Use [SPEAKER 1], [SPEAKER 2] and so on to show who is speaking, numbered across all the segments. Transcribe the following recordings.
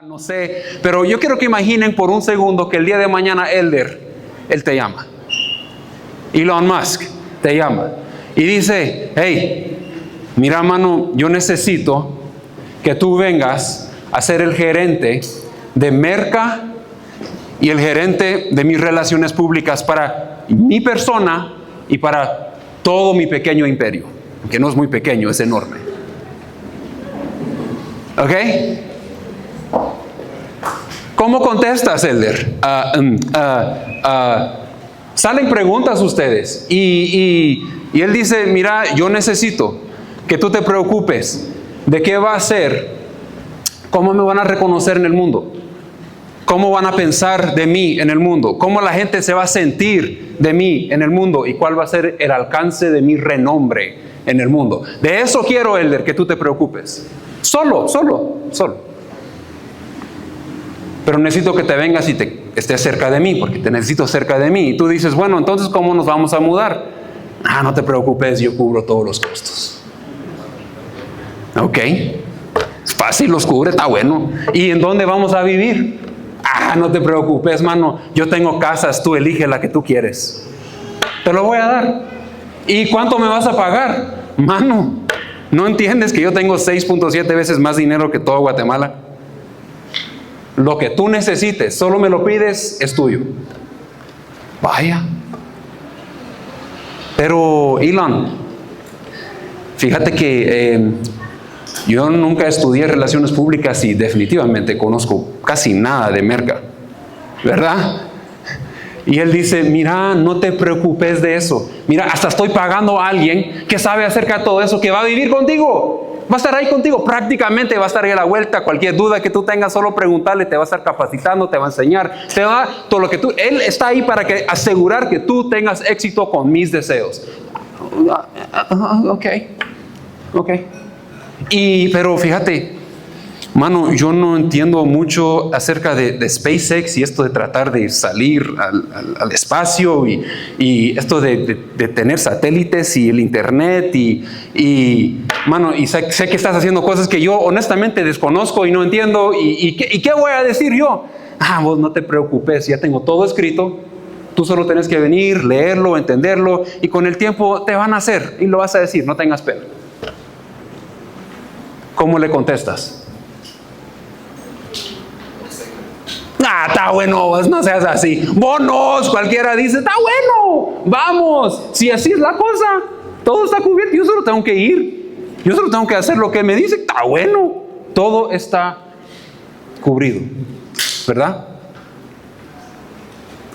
[SPEAKER 1] No sé, pero yo quiero que imaginen por un segundo que el día de mañana él te llama. Elon Musk te llama y dice: hey, mira, mano, yo necesito que tú vengas a ser el gerente de Merca y el gerente de mis relaciones públicas para mi persona y para todo mi pequeño imperio, que no es muy pequeño, es enorme. ¿Ok? ¿Cómo contestas, Elder? Salen preguntas ustedes y él dice: mira, yo necesito que tú te preocupes de qué va a ser, cómo me van a reconocer en el mundo, cómo van a pensar de mí en el mundo, cómo la gente se va a sentir de mí en el mundo y cuál va a ser el alcance de mi renombre en el mundo. De eso quiero, Elder, que tú te preocupes. Solo. Pero necesito que te vengas y estés cerca de mí, porque te necesito cerca de mí. Y tú dices: bueno, entonces, ¿cómo nos vamos a mudar? No te preocupes, yo cubro todos los costos. Ok, es fácil, los cubre, está bueno. ¿Y en dónde vamos a vivir? No te preocupes, mano, yo tengo casas, tú elige la que tú quieres. Te lo voy a dar. ¿Y cuánto me vas a pagar? Mano, ¿no entiendes que yo tengo 6.7 veces más dinero que todo Guatemala? Lo que tú necesites, solo me lo pides, es tuyo. Vaya. Pero, Elon, fíjate que yo nunca estudié relaciones públicas y definitivamente conozco casi nada de merca, ¿verdad? Y él dice: mira, no te preocupes de eso. Mira, hasta estoy pagando a alguien que sabe acerca de todo eso, que va a vivir contigo. Va a estar ahí contigo, prácticamente va a estar ahí a la vuelta. Cualquier duda que tú tengas, solo preguntarle, te va a estar capacitando, te va a enseñar, te va a dar todo lo que tú. Él está ahí para asegurar que tú tengas éxito con mis deseos. Ok. Pero fíjate, mano, yo no entiendo mucho acerca de SpaceX y esto de tratar de salir al espacio y esto de tener satélites y el internet mano, y sé que estás haciendo cosas que yo honestamente desconozco y no entiendo. ¿Y qué voy a decir yo? Vos no te preocupes, ya tengo todo escrito. Tú solo tienes que venir, leerlo, entenderlo, y con el tiempo te van a hacer y lo vas a decir, no tengas pena. ¿Cómo le contestas? Está bueno, no seas así. Bonos, cualquiera dice: está bueno, vamos. Si así es la cosa, todo está cubierto. Yo solo tengo que ir. Yo solo tengo que hacer lo que me dice. Está bueno. Todo está cubrido, ¿verdad?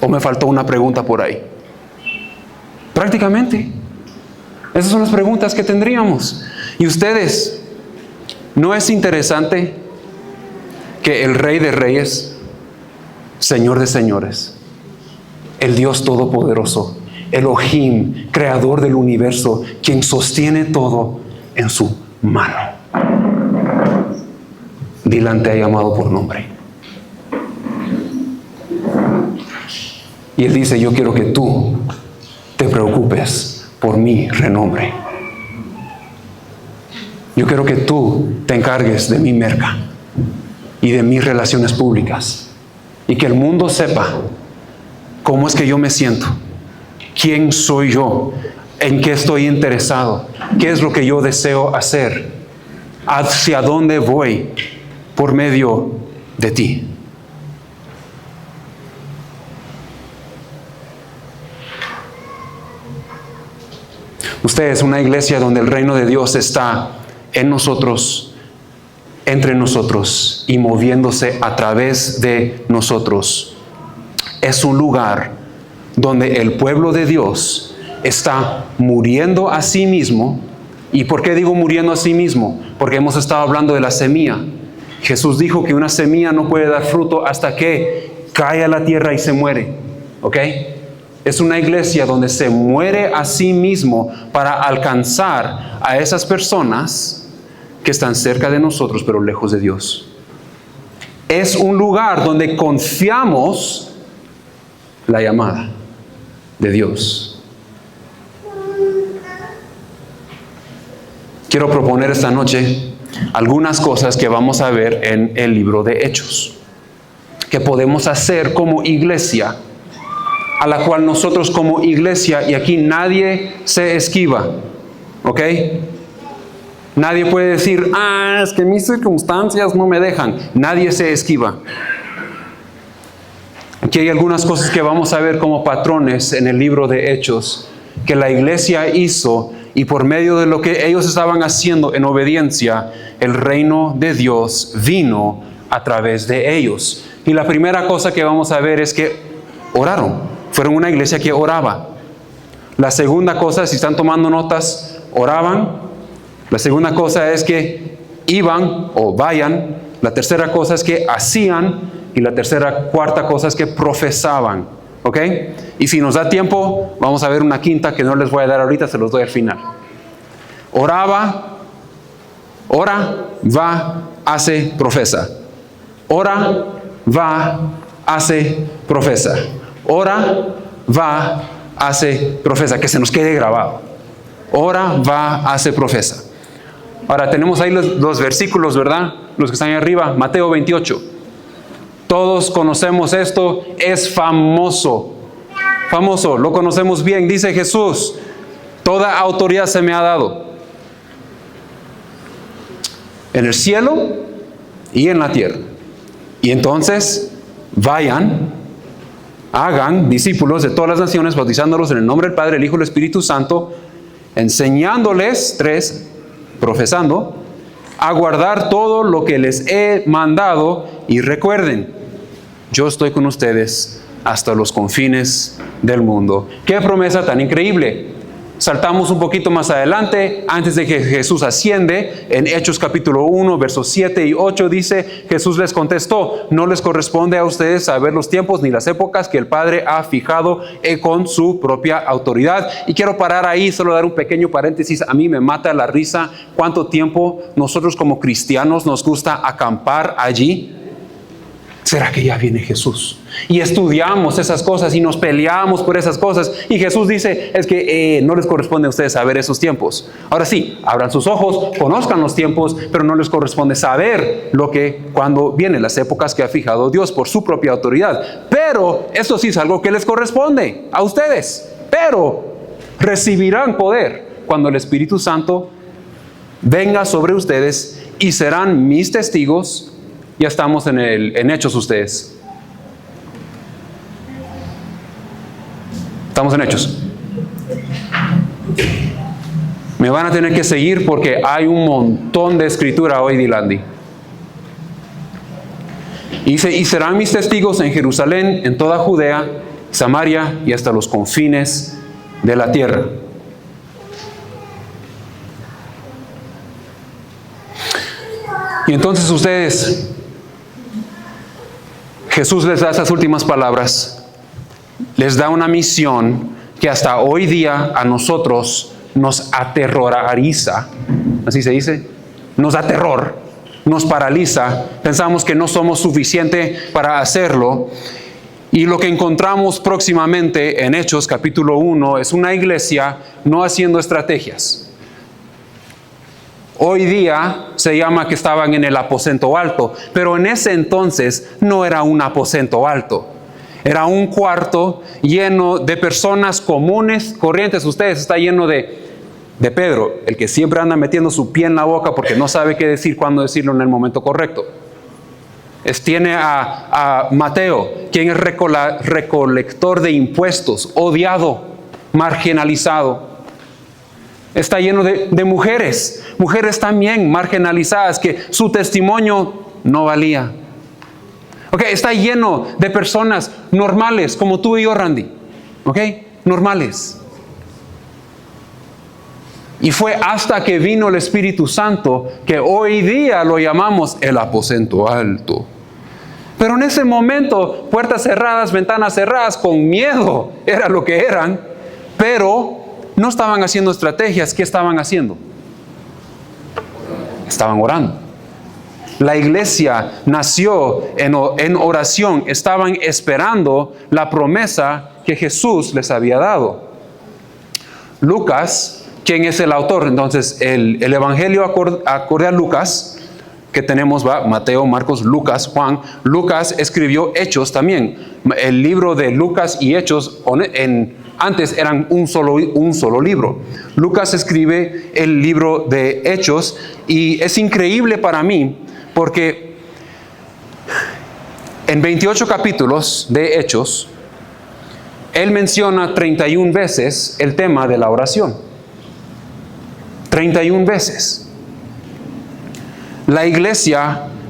[SPEAKER 1] ¿O me faltó una pregunta por ahí? Prácticamente. Esas son las preguntas que tendríamos. Y ustedes, ¿no es interesante que el Rey de Reyes, Señor de señores, el Dios Todopoderoso, Elohim, Creador del universo, quien sostiene todo en su mano, Dylan te ha llamado por nombre? Y Él dice: yo quiero que tú te preocupes por mi renombre. Yo quiero que tú te encargues de mi merca y de mis relaciones públicas. Y que el mundo sepa cómo es que yo me siento, quién soy yo, en qué estoy interesado, qué es lo que yo deseo hacer, hacia dónde voy por medio de ti. Usted es una iglesia donde el reino de Dios está en nosotros, entre nosotros y moviéndose a través de nosotros. Es un lugar donde el pueblo de Dios está muriendo a sí mismo. ¿Y por qué digo muriendo a sí mismo? Porque hemos estado hablando de la semilla. Jesús dijo que una semilla no puede dar fruto hasta que cae a la tierra y se muere. ¿Ok? Es una iglesia donde se muere a sí mismo para alcanzar a esas personas que están cerca de nosotros, pero lejos de Dios. Es un lugar donde confiamos la llamada de Dios. Quiero proponer esta noche algunas cosas que vamos a ver en el libro de Hechos, que podemos hacer como iglesia, a la cual nosotros como iglesia, y aquí nadie se esquiva, ¿ok? Nadie puede decir, es que mis circunstancias no me dejan. Nadie se esquiva. Aquí hay algunas cosas que vamos a ver como patrones en el libro de Hechos, que la iglesia hizo, y por medio de lo que ellos estaban haciendo en obediencia, el reino de Dios vino a través de ellos. Y la primera cosa que vamos a ver es que oraron. Fueron una iglesia que oraba. La segunda cosa, si están tomando notas, oraban. La segunda cosa es que iban o vayan. La tercera cosa es que hacían. Y la cuarta cosa es que profesaban. ¿Ok? Y si nos da tiempo, vamos a ver una quinta que no les voy a dar ahorita, se los doy al final. Oraba, ora, va, hace, profesa. Ora, va, hace, profesa. Ora, va, hace, profesa. Que se nos quede grabado. Ora, va, hace, profesa. Ahora tenemos ahí los versículos, ¿verdad? Los que están ahí arriba. Mateo 28. Todos conocemos esto, es famoso. Famoso, lo conocemos bien. Dice Jesús, toda autoridad se me ha dado. En el cielo y en la tierra. Y entonces, vayan, hagan discípulos de todas las naciones, bautizándolos en el nombre del Padre, el Hijo y el Espíritu Santo, enseñándoles, 3, profesando, a guardar todo lo que les he mandado, y recuerden, yo estoy con ustedes hasta los confines del mundo. ¡Qué promesa tan increíble! Saltamos un poquito más adelante, antes de que Jesús asciende, en Hechos capítulo 1, versos 7 y 8 dice, Jesús les contestó, no les corresponde a ustedes saber los tiempos ni las épocas que el Padre ha fijado con su propia autoridad. Y quiero parar ahí, solo dar un pequeño paréntesis. A mí me mata la risa cuánto tiempo nosotros como cristianos nos gusta acampar allí. ¿Será que ya viene Jesús? Y estudiamos esas cosas y nos peleamos por esas cosas. Y Jesús dice, es que no les corresponde a ustedes saber esos tiempos. Ahora sí, abran sus ojos, conozcan los tiempos, pero no les corresponde saber cuando vienen las épocas que ha fijado Dios por su propia autoridad. Pero esto sí es algo que les corresponde a ustedes. Pero recibirán poder cuando el Espíritu Santo venga sobre ustedes y serán mis testigos. Ya estamos en Hechos ustedes. Estamos en Hechos. Me van a tener que seguir porque hay un montón de escritura hoy, Dilandi. Dice, y serán mis testigos en Jerusalén, en toda Judea, Samaria y hasta los confines de la tierra. Y entonces ustedes, Jesús les da esas últimas palabras, les da una misión que hasta hoy día a nosotros nos aterroriza, así se dice, nos da terror, nos paraliza, pensamos que no somos suficiente para hacerlo. Y lo que encontramos próximamente en Hechos capítulo 1 es una iglesia no haciendo estrategias. Hoy día se llama que estaban en el aposento alto, pero en ese entonces no era un aposento alto. Era un cuarto lleno de personas comunes, corrientes. Ustedes, está lleno de Pedro, el que siempre anda metiendo su pie en la boca porque no sabe qué decir, cuándo decirlo en el momento correcto. Tiene a Mateo, quien es recolector de impuestos, odiado, marginalizado. Está lleno de mujeres también marginalizadas, que su testimonio no valía. Está lleno de personas normales, como tú y yo, Randy. Normales. Y fue hasta que vino el Espíritu Santo que hoy día lo llamamos el aposento alto. Pero en ese momento, puertas cerradas, ventanas cerradas, con miedo, era lo que eran, pero no estaban haciendo estrategias. ¿Qué estaban haciendo? Estaban orando. La iglesia nació en oración. Estaban esperando la promesa que Jesús les había dado. Lucas ¿quién es el autor? Entonces, el Evangelio acorde a Lucas, que tenemos, Mateo, Marcos, Lucas, Juan. Lucas escribió Hechos también. El libro de Lucas y Hechos antes eran un solo libro. Lucas escribe el libro de Hechos y es increíble para mí porque en 28 capítulos de Hechos, él menciona 31 veces el tema de la oración. 31 veces.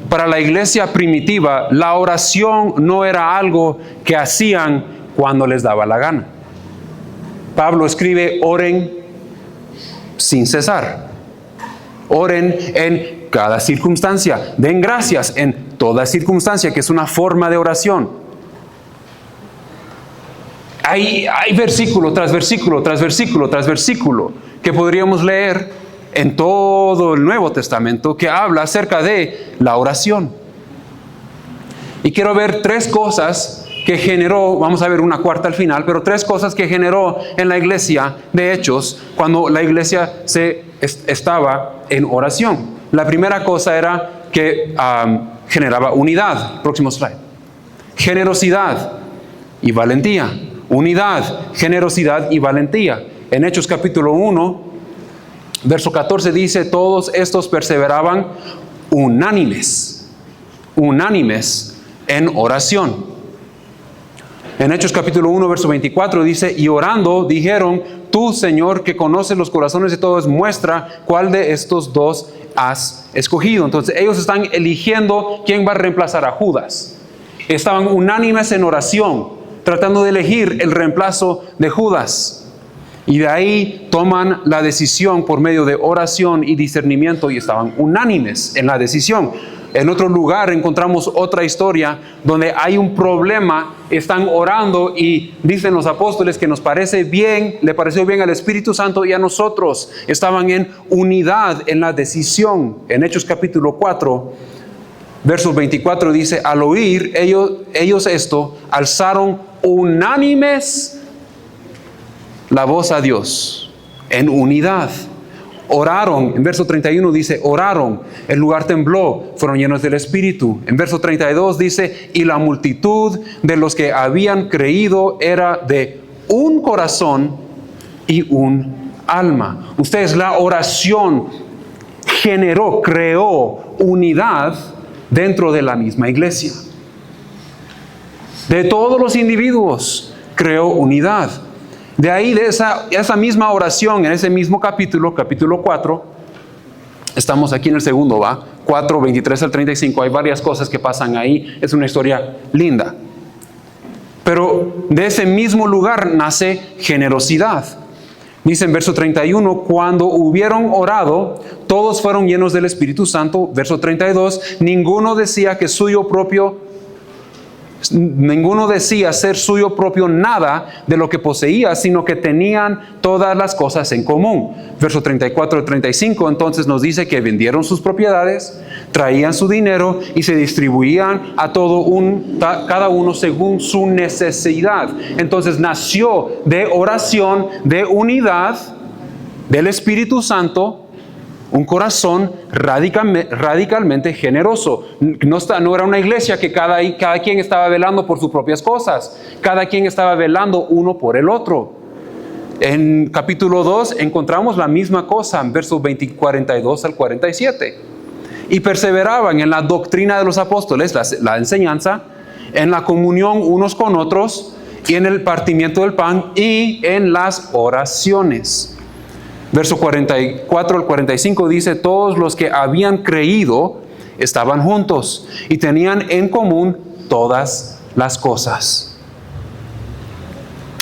[SPEAKER 1] Para la iglesia primitiva, la oración no era algo que hacían cuando les daba la gana. Pablo escribe, oren sin cesar. Oren en cada circunstancia. Den gracias en toda circunstancia, que es una forma de oración. Hay versículo tras versículo, tras versículo, tras versículo, que podríamos leer en todo el Nuevo Testamento que habla acerca de la oración. Y quiero ver 3 cosas que generó, vamos a ver una cuarta al final, pero 3 cosas que generó en la iglesia de Hechos cuando la iglesia estaba en oración. La primera cosa era que generaba unidad. Próximo slide. Generosidad y valentía. Unidad, generosidad y valentía. En Hechos capítulo 1, verso 14 dice, todos estos perseveraban unánimes en oración. En Hechos capítulo 1, verso 24 dice, y orando dijeron, tú, Señor, que conoces los corazones de todos, muestra cuál de estos dos has escogido. Entonces ellos están eligiendo quién va a reemplazar a Judas. Estaban unánimes en oración, tratando de elegir el reemplazo de Judas. Y de ahí toman la decisión por medio de oración y discernimiento y estaban unánimes en la decisión. En otro lugar encontramos otra historia donde hay un problema, están orando y dicen los apóstoles que nos parece bien, le pareció bien al Espíritu Santo y a nosotros. Estaban en unidad en la decisión. En Hechos capítulo 4, versos 24 dice, al oír ellos esto, alzaron unánimes la voz a Dios en unidad. Oraron, en verso 31 dice, oraron, el lugar tembló, fueron llenos del Espíritu. En verso 32 dice, y la multitud de los que habían creído era de un corazón y un alma. Ustedes, la oración creó unidad dentro de la misma iglesia. De todos los individuos, creó unidad. De ahí, de esa misma oración, en ese mismo capítulo 4, estamos aquí en el segundo, 4, 23 al 35, hay varias cosas que pasan ahí, es una historia linda. Pero de ese mismo lugar nace generosidad. Dice en verso 31, cuando hubieron orado, todos fueron llenos del Espíritu Santo. Verso 32, ninguno decía ser suyo propio nada de lo que poseía, sino que tenían todas las cosas en común. Verso 34 al 35, entonces nos dice que vendieron sus propiedades, traían su dinero y se distribuían a cada uno según su necesidad. Entonces nació de oración, de unidad del Espíritu Santo, un corazón radicalmente generoso. No era una iglesia que cada quien estaba velando por sus propias cosas. Cada quien estaba velando uno por el otro. En capítulo 2 encontramos la misma cosa en versos 42 al 47. Y perseveraban en la doctrina de los apóstoles, la enseñanza, en la comunión unos con otros, y en el partimiento del pan y en las oraciones. Verso 44 al 45 dice, todos los que habían creído estaban juntos y tenían en común todas las cosas.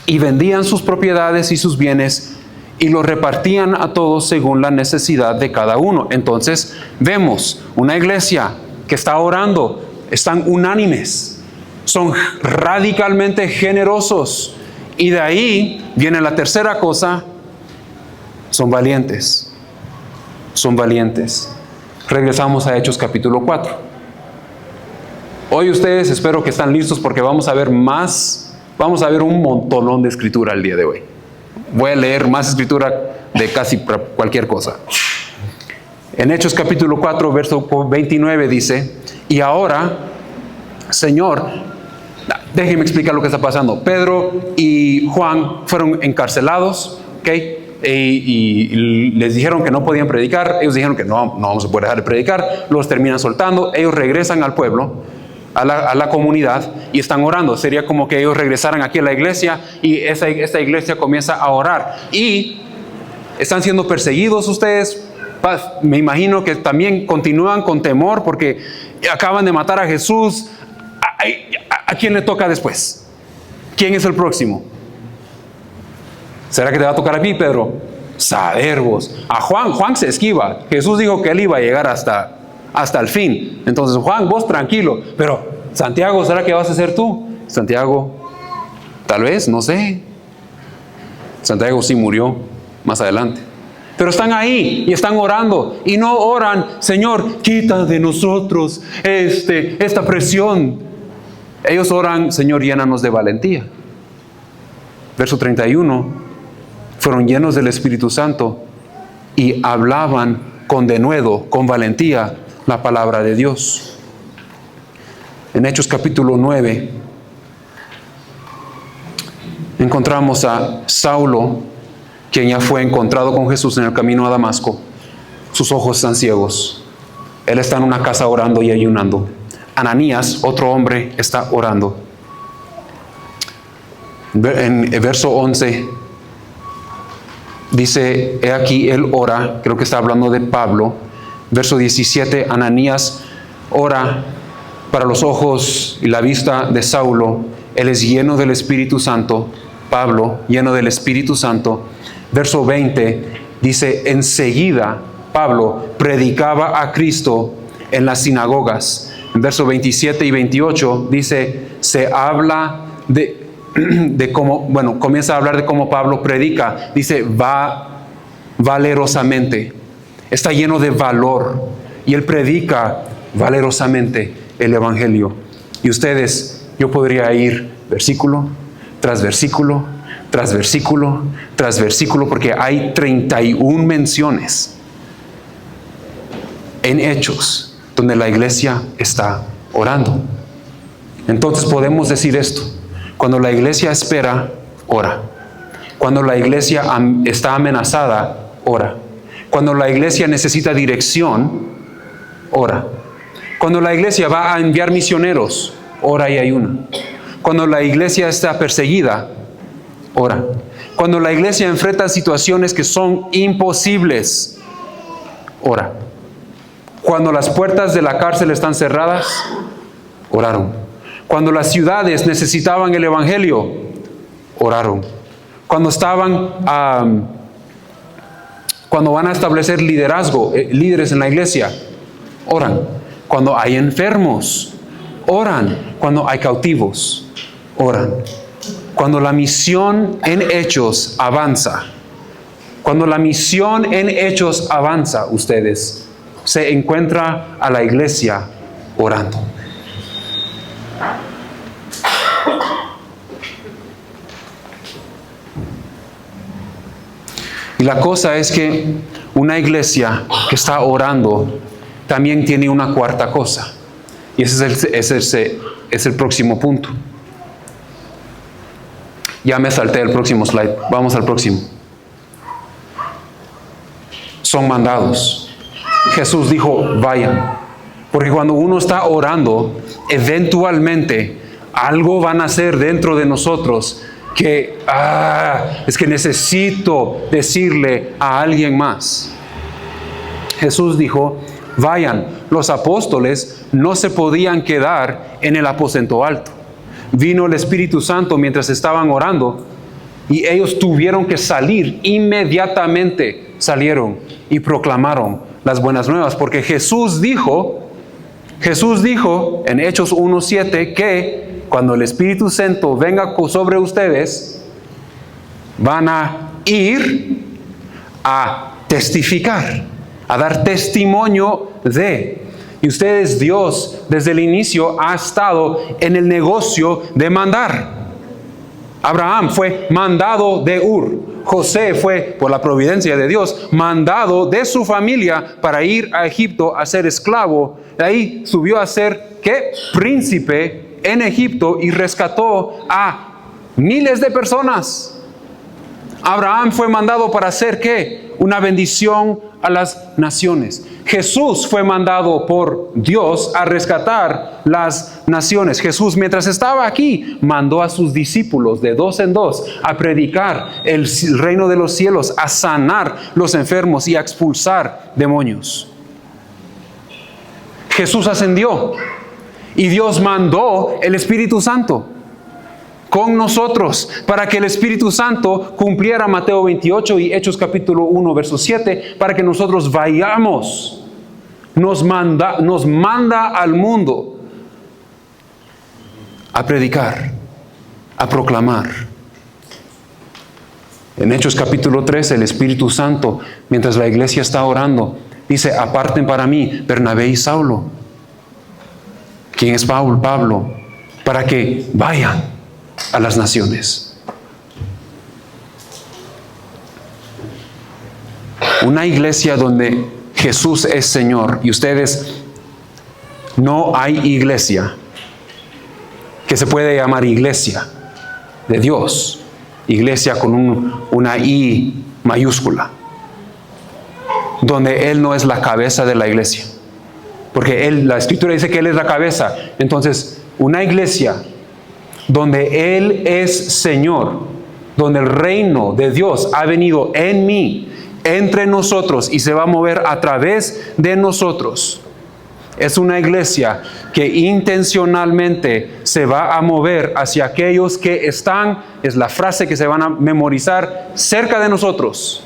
[SPEAKER 1] Y vendían sus propiedades y sus bienes y los repartían a todos según la necesidad de cada uno. Entonces vemos una iglesia que está orando, están unánimes, son radicalmente generosos. Y de ahí viene la tercera cosa. Son valientes. Regresamos a Hechos capítulo 4. Hoy ustedes espero que están listos porque vamos a ver un montonón de escritura el día de hoy. Voy a leer más escritura de casi cualquier cosa. En Hechos capítulo 4, verso 29 dice, y ahora, Señor, déjenme explicar lo que está pasando. Pedro y Juan fueron encarcelados, ¿ok? Y les dijeron que no podían predicar. Ellos dijeron que no vamos a poder dejar de predicar. Los terminan soltando. Ellos regresan al pueblo, a la comunidad, y están orando. Sería como que ellos regresaran aquí a la iglesia y esta iglesia comienza a orar. Y están siendo perseguidos ustedes. Me imagino que también continúan con temor porque acaban de matar a Jesús. ¿A quién le toca después? ¿Quién es el próximo? ¿Será que te va a tocar a ti, Pedro? Saber vos. A Juan se esquiva. Jesús dijo que él iba a llegar hasta el fin. Entonces, Juan, vos tranquilo. Pero, Santiago, ¿será que vas a ser tú? Santiago, tal vez, no sé. Santiago sí murió más adelante. Pero están ahí y están orando. Y no oran, Señor, quita de nosotros esta presión. Ellos oran, Señor, llénanos de valentía. Verso 31. Fueron llenos del Espíritu Santo y hablaban con denuedo, con valentía, la palabra de Dios. En Hechos capítulo 9 encontramos a Saulo, quien ya fue encontrado con Jesús en el camino a Damasco. Sus ojos están ciegos. Él está en una casa orando y ayunando. Ananías, otro hombre, está orando. En el verso 11 dice, he aquí él ora, creo que está hablando de Pablo. Verso 17, Ananías ora para los ojos y la vista de Saulo. Él es lleno del Espíritu Santo. Pablo, lleno del Espíritu Santo. Verso 20 dice, enseguida Pablo predicaba a Cristo en las sinagogas. En verso 27 y 28 dice, se habla de cómo, bueno, comienza a hablar de cómo Pablo predica. Dice, va valerosamente. Está lleno de valor. Y él predica valerosamente el Evangelio. Y ustedes, yo podría ir versículo tras versículo, tras versículo, tras versículo, porque hay 31 menciones en Hechos donde la iglesia está orando. Entonces podemos decir esto: cuando la iglesia espera, ora. Cuando la iglesia está amenazada, ora. Cuando la iglesia necesita dirección, ora. Cuando la iglesia va a enviar misioneros, ora y ayuna. Cuando la iglesia está perseguida, ora. Cuando la iglesia enfrenta situaciones que son imposibles, ora. Cuando las puertas de la cárcel están cerradas, oraron. Cuando las ciudades necesitaban el Evangelio, oraron. Cuando cuando van a establecer liderazgo, líderes en la iglesia, oran. Cuando hay enfermos, oran. Cuando hay cautivos, oran. Cuando la misión en Hechos avanza, cuando la misión en Hechos avanza, ustedes, se encuentra a la iglesia orando. Y la cosa es que una iglesia que está orando también tiene una cuarta cosa. Y ese es el próximo punto. Ya me salté el próximo slide. Vamos al próximo. Son mandados. Jesús dijo, vayan. Porque cuando uno está orando, eventualmente algo van a hacer dentro de nosotros que, es que necesito decirle a alguien más. Jesús dijo, vayan. Los apóstoles no se podían quedar en el aposento alto. Vino el Espíritu Santo mientras estaban orando y ellos tuvieron que salir. Inmediatamente salieron y proclamaron las buenas nuevas, porque Jesús dijo en Hechos 1:7 que cuando el Espíritu Santo venga sobre ustedes, van a ir a testificar, a dar testimonio de. Y ustedes, Dios, desde el inicio ha estado en el negocio de mandar. Abraham fue mandado de Ur. José fue, por la providencia de Dios, mandado de su familia para ir a Egipto a ser esclavo. De ahí subió a ser, ¿qué? Príncipe en Egipto y rescató a miles de personas. Abraham fue mandado para hacer, ¿qué? Una bendición a las naciones. Jesús fue mandado por Dios a rescatar las naciones. Jesús, mientras estaba aquí, mandó a sus discípulos de 2 en 2 a predicar el reino de los cielos, a sanar los enfermos y a expulsar demonios. Jesús ascendió y Dios mandó el Espíritu Santo con nosotros para que el Espíritu Santo cumpliera Mateo 28 y Hechos capítulo 1 verso 7, para que nosotros vayamos. Nos manda al mundo a predicar, a proclamar. En Hechos capítulo 3, el Espíritu Santo, mientras la iglesia está orando, dice: aparten para mí Bernabé y Saulo. ¿Quién es Pablo? Para que vayan a las naciones. Una iglesia donde Jesús es Señor y ustedes, no hay iglesia que se puede llamar iglesia de Dios, iglesia con una I mayúscula, donde Él no es la cabeza de la iglesia, porque la Escritura dice que Él es la cabeza. Entonces, una iglesia donde Él es Señor, donde el reino de Dios ha venido en mí, entre nosotros, y se va a mover a través de nosotros. Es una iglesia que intencionalmente se va a mover hacia aquellos que están, es la frase que se van a memorizar, cerca de nosotros,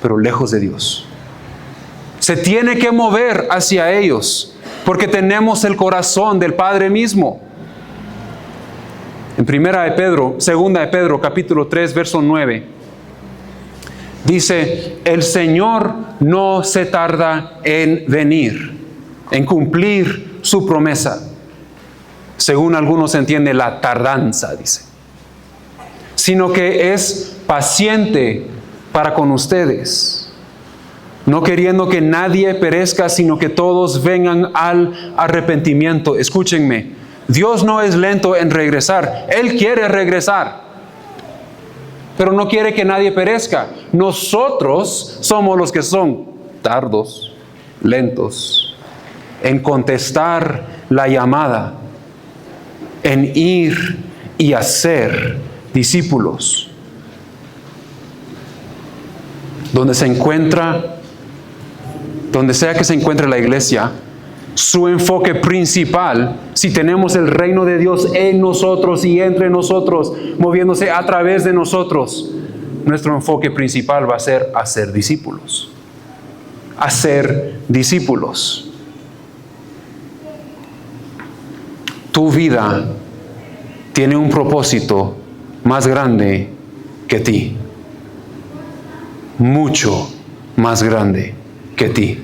[SPEAKER 1] pero lejos de Dios. Se tiene que mover hacia ellos, porque tenemos el corazón del Padre mismo. En 2 de Pedro, capítulo 3, verso 9, dice: el Señor no se tarda en venir, en cumplir su promesa. Según algunos entiende la tardanza, dice. Sino que es paciente para con ustedes, no queriendo que nadie perezca, sino que todos vengan al arrepentimiento. Escúchenme, Dios no es lento en regresar. Él quiere regresar, pero no quiere que nadie perezca. Nosotros somos los que son tardos, lentos en contestar la llamada, en ir y hacer discípulos. Donde sea que se encuentre la iglesia, su enfoque principal, si tenemos el reino de Dios en nosotros y entre nosotros, moviéndose a través de nosotros, nuestro enfoque principal va a ser hacer discípulos. Hacer discípulos. Tu vida tiene un propósito más grande que ti. Mucho más grande que ti.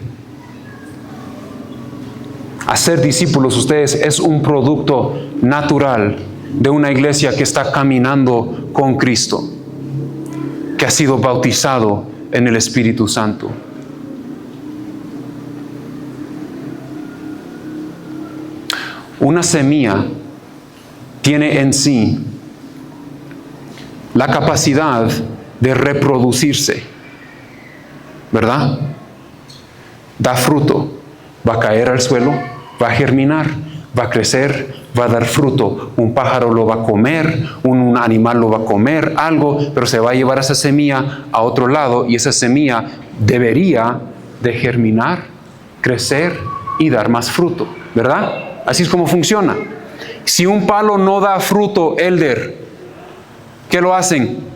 [SPEAKER 1] Hacer discípulos, ustedes, es un producto natural de una iglesia que está caminando con Cristo, que ha sido bautizado en el Espíritu Santo. Una semilla tiene en sí la capacidad de reproducirse, ¿verdad? Da fruto, va a caer al suelo, va a germinar, va a crecer, va a dar fruto. Un pájaro lo va a comer, un animal lo va a comer, algo, pero se va a llevar esa semilla a otro lado y esa semilla debería de germinar, crecer y dar más fruto, ¿verdad? Así es como funciona. Si un palo no da fruto, Elder, ¿qué lo hacen?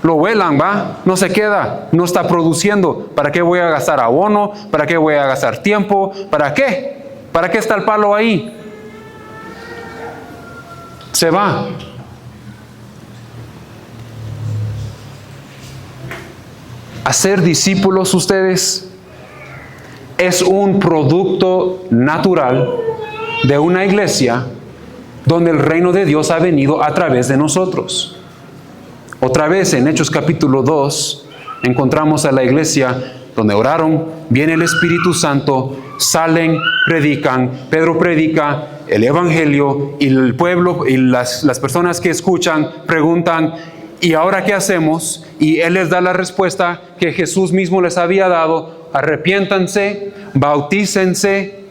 [SPEAKER 1] Lo vuelan, ¿va? No se queda, no está produciendo. ¿Para qué voy a gastar abono? ¿Para qué voy a gastar tiempo? ¿Para qué? ¿Para qué está el palo ahí? Se va. Hacer discípulos, ustedes, es un producto natural de una iglesia donde el reino de Dios ha venido a través de nosotros. Otra vez en Hechos capítulo 2 encontramos a la iglesia donde oraron, viene el Espíritu Santo, salen, predican, Pedro predica el Evangelio y el pueblo y las personas que escuchan preguntan, ¿y ahora qué hacemos? Y Él les da la respuesta que Jesús mismo les había dado: arrepiéntanse, bautícense.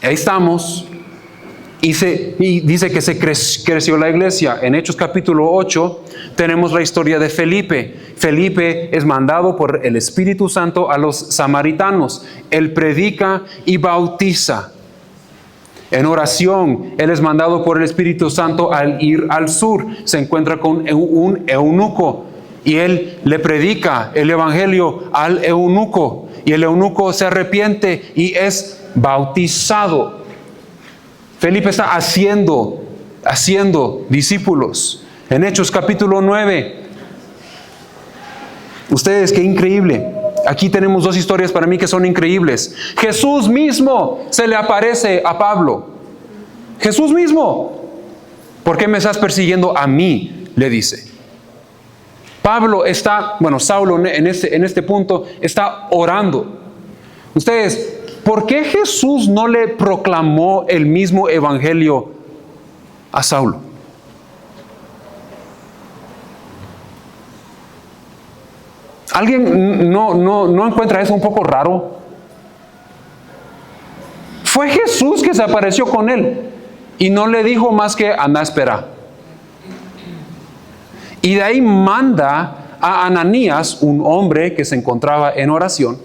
[SPEAKER 1] Ahí estamos. Y dice que se creció la iglesia. En Hechos capítulo 8 tenemos la historia de Felipe. Felipe es mandado por el Espíritu Santo a los samaritanos. Él predica y bautiza. En oración, él es mandado por el Espíritu Santo al ir al sur. Se encuentra con un eunuco y él le predica el Evangelio al eunuco. Y el eunuco se arrepiente y es bautizado. Felipe está haciendo discípulos. En Hechos capítulo 9. Ustedes, qué increíble. Aquí tenemos dos historias para mí que son increíbles. Jesús mismo se le aparece a Pablo. Jesús mismo. ¿Por qué me estás persiguiendo a mí?, le dice. Saulo en este punto está orando. Ustedes, ¿por qué Jesús no le proclamó el mismo evangelio a Saulo? ¿Alguien no encuentra eso un poco raro? Fue Jesús que se apareció con él y no le dijo más que anda a esperar. Y de ahí manda a Ananías, un hombre que se encontraba en oración,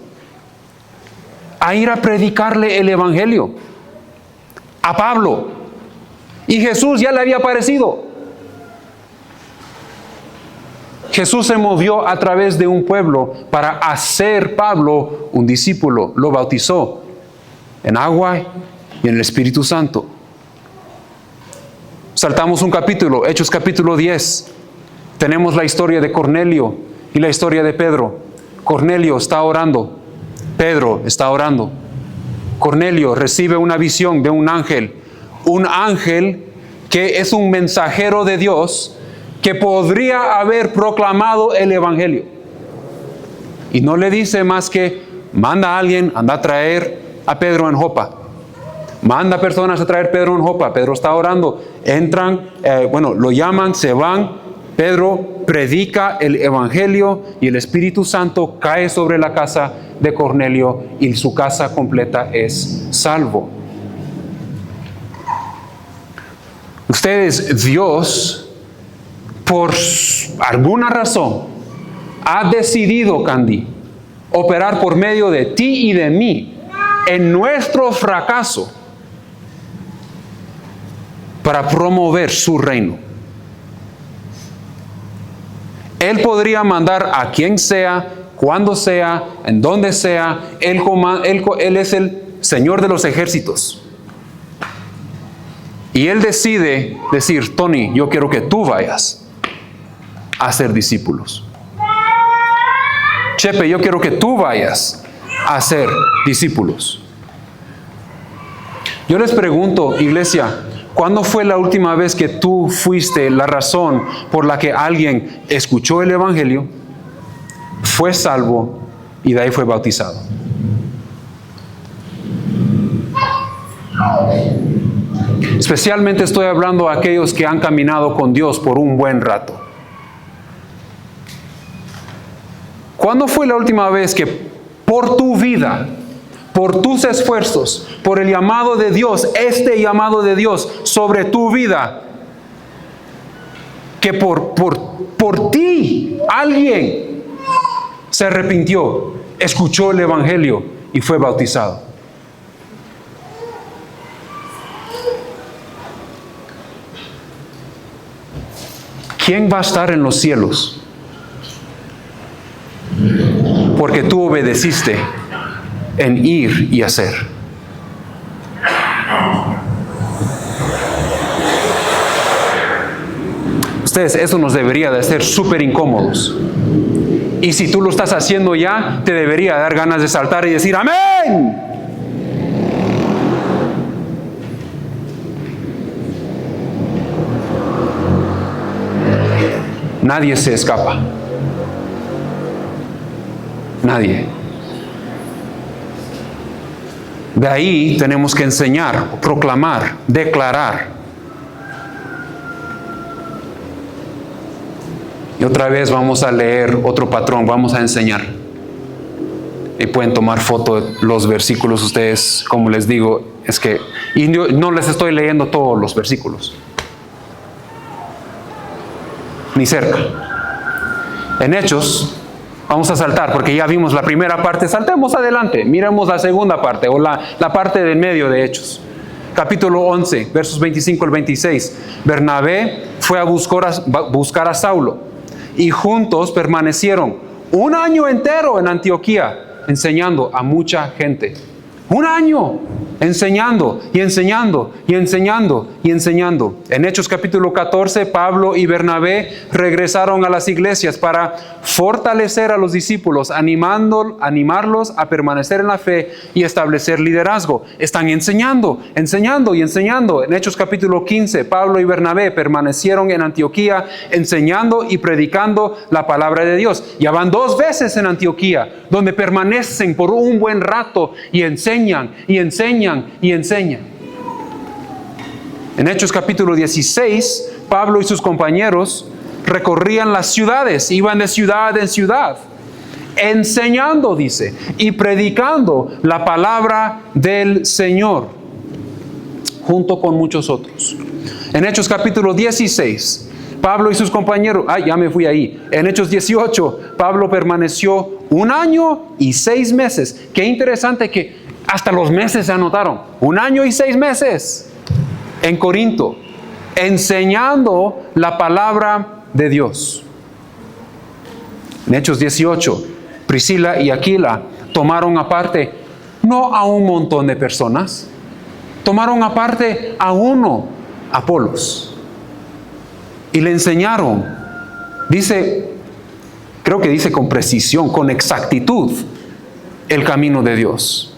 [SPEAKER 1] a ir a predicarle el evangelio a Pablo. Y Jesús ya le había aparecido. Jesús se movió a través de un pueblo para hacer Pablo un discípulo. Lo bautizó en agua y en el Espíritu Santo. Saltamos un capítulo, Hechos capítulo 10. Tenemos la historia de Cornelio y la historia de Pedro. Cornelio está orando. Pedro está orando. Cornelio recibe una visión de un ángel que es un mensajero de Dios que podría haber proclamado el evangelio. Y no le dice más que manda a alguien, anda a traer a Pedro en Jopa. Manda personas a traer Pedro en Jopa. Pedro está orando. Entran, lo llaman, se van. Pedro predica el evangelio y el Espíritu Santo cae sobre la casa de Cornelio y su casa completa es salvo. Ustedes, Dios, por alguna razón, ha decidido, Candy, operar por medio de ti y de mí en nuestro fracaso para promover su reino. Él podría mandar a quien sea, cuando sea, en donde sea. Él es el Señor de los ejércitos. Y Él decide decir, Tony, yo quiero que tú vayas a hacer discípulos. Chepe, yo quiero que tú vayas a hacer discípulos. Yo les pregunto, iglesia, ¿cuándo fue la última vez que tú fuiste la razón por la que alguien escuchó el evangelio, fue salvo y de ahí fue bautizado? Especialmente estoy hablando a aquellos que han caminado con Dios por un buen rato. ¿Cuándo fue la última vez que por tu vida, por tus esfuerzos, por el llamado de Dios, este llamado de Dios sobre tu vida, que por ti alguien se arrepintió, escuchó el evangelio y fue bautizado? ¿Quién va a estar en los cielos? Porque tú obedeciste en ir y hacer. Ustedes, eso nos debería de hacer súper incómodos. Y si tú lo estás haciendo ya, te debería dar ganas de saltar y decir ¡amén! Nadie se escapa. Nadie. De ahí tenemos que enseñar, proclamar, declarar. Y otra vez vamos a leer otro patrón, vamos a enseñar. Y pueden tomar foto de los versículos ustedes, como les digo, es que y no les estoy leyendo todos los versículos. Ni cerca. En Hechos, vamos a saltar, porque ya vimos la primera parte, saltemos adelante, miremos la segunda parte, o la parte del medio de Hechos. Capítulo 11, versos 25 al 26. Bernabé fue a buscar a Saulo, y juntos permanecieron un año entero en Antioquía, enseñando a mucha gente. Un año enseñando y enseñando y enseñando y enseñando. En Hechos capítulo 14, Pablo y Bernabé regresaron a las iglesias para fortalecer a los discípulos, animarlos a permanecer en la fe y establecer liderazgo. Están enseñando, enseñando y enseñando. En Hechos capítulo 15, Pablo y Bernabé permanecieron en Antioquía enseñando y predicando la palabra de Dios. Ya van 2 veces en Antioquía, donde permanecen por un buen rato y enseñan y enseñan y enseñan. En Hechos capítulo 16, Pablo y sus compañeros recorrían las ciudades, iban de ciudad en ciudad, enseñando, dice, y predicando la palabra del Señor, junto con muchos otros. En Hechos capítulo 16, Pablo y sus compañeros, ya me fui ahí. En Hechos 18, Pablo permaneció 1 año y 6 meses. Qué interesante que hasta los meses se anotaron. 1 año y 6 meses en Corinto, enseñando la palabra de Dios. En Hechos 18, Priscila y Aquila tomaron aparte, no a un montón de personas, tomaron aparte a uno, Apolos, y le enseñaron. Dice, creo que dice con precisión, con exactitud, el camino de Dios.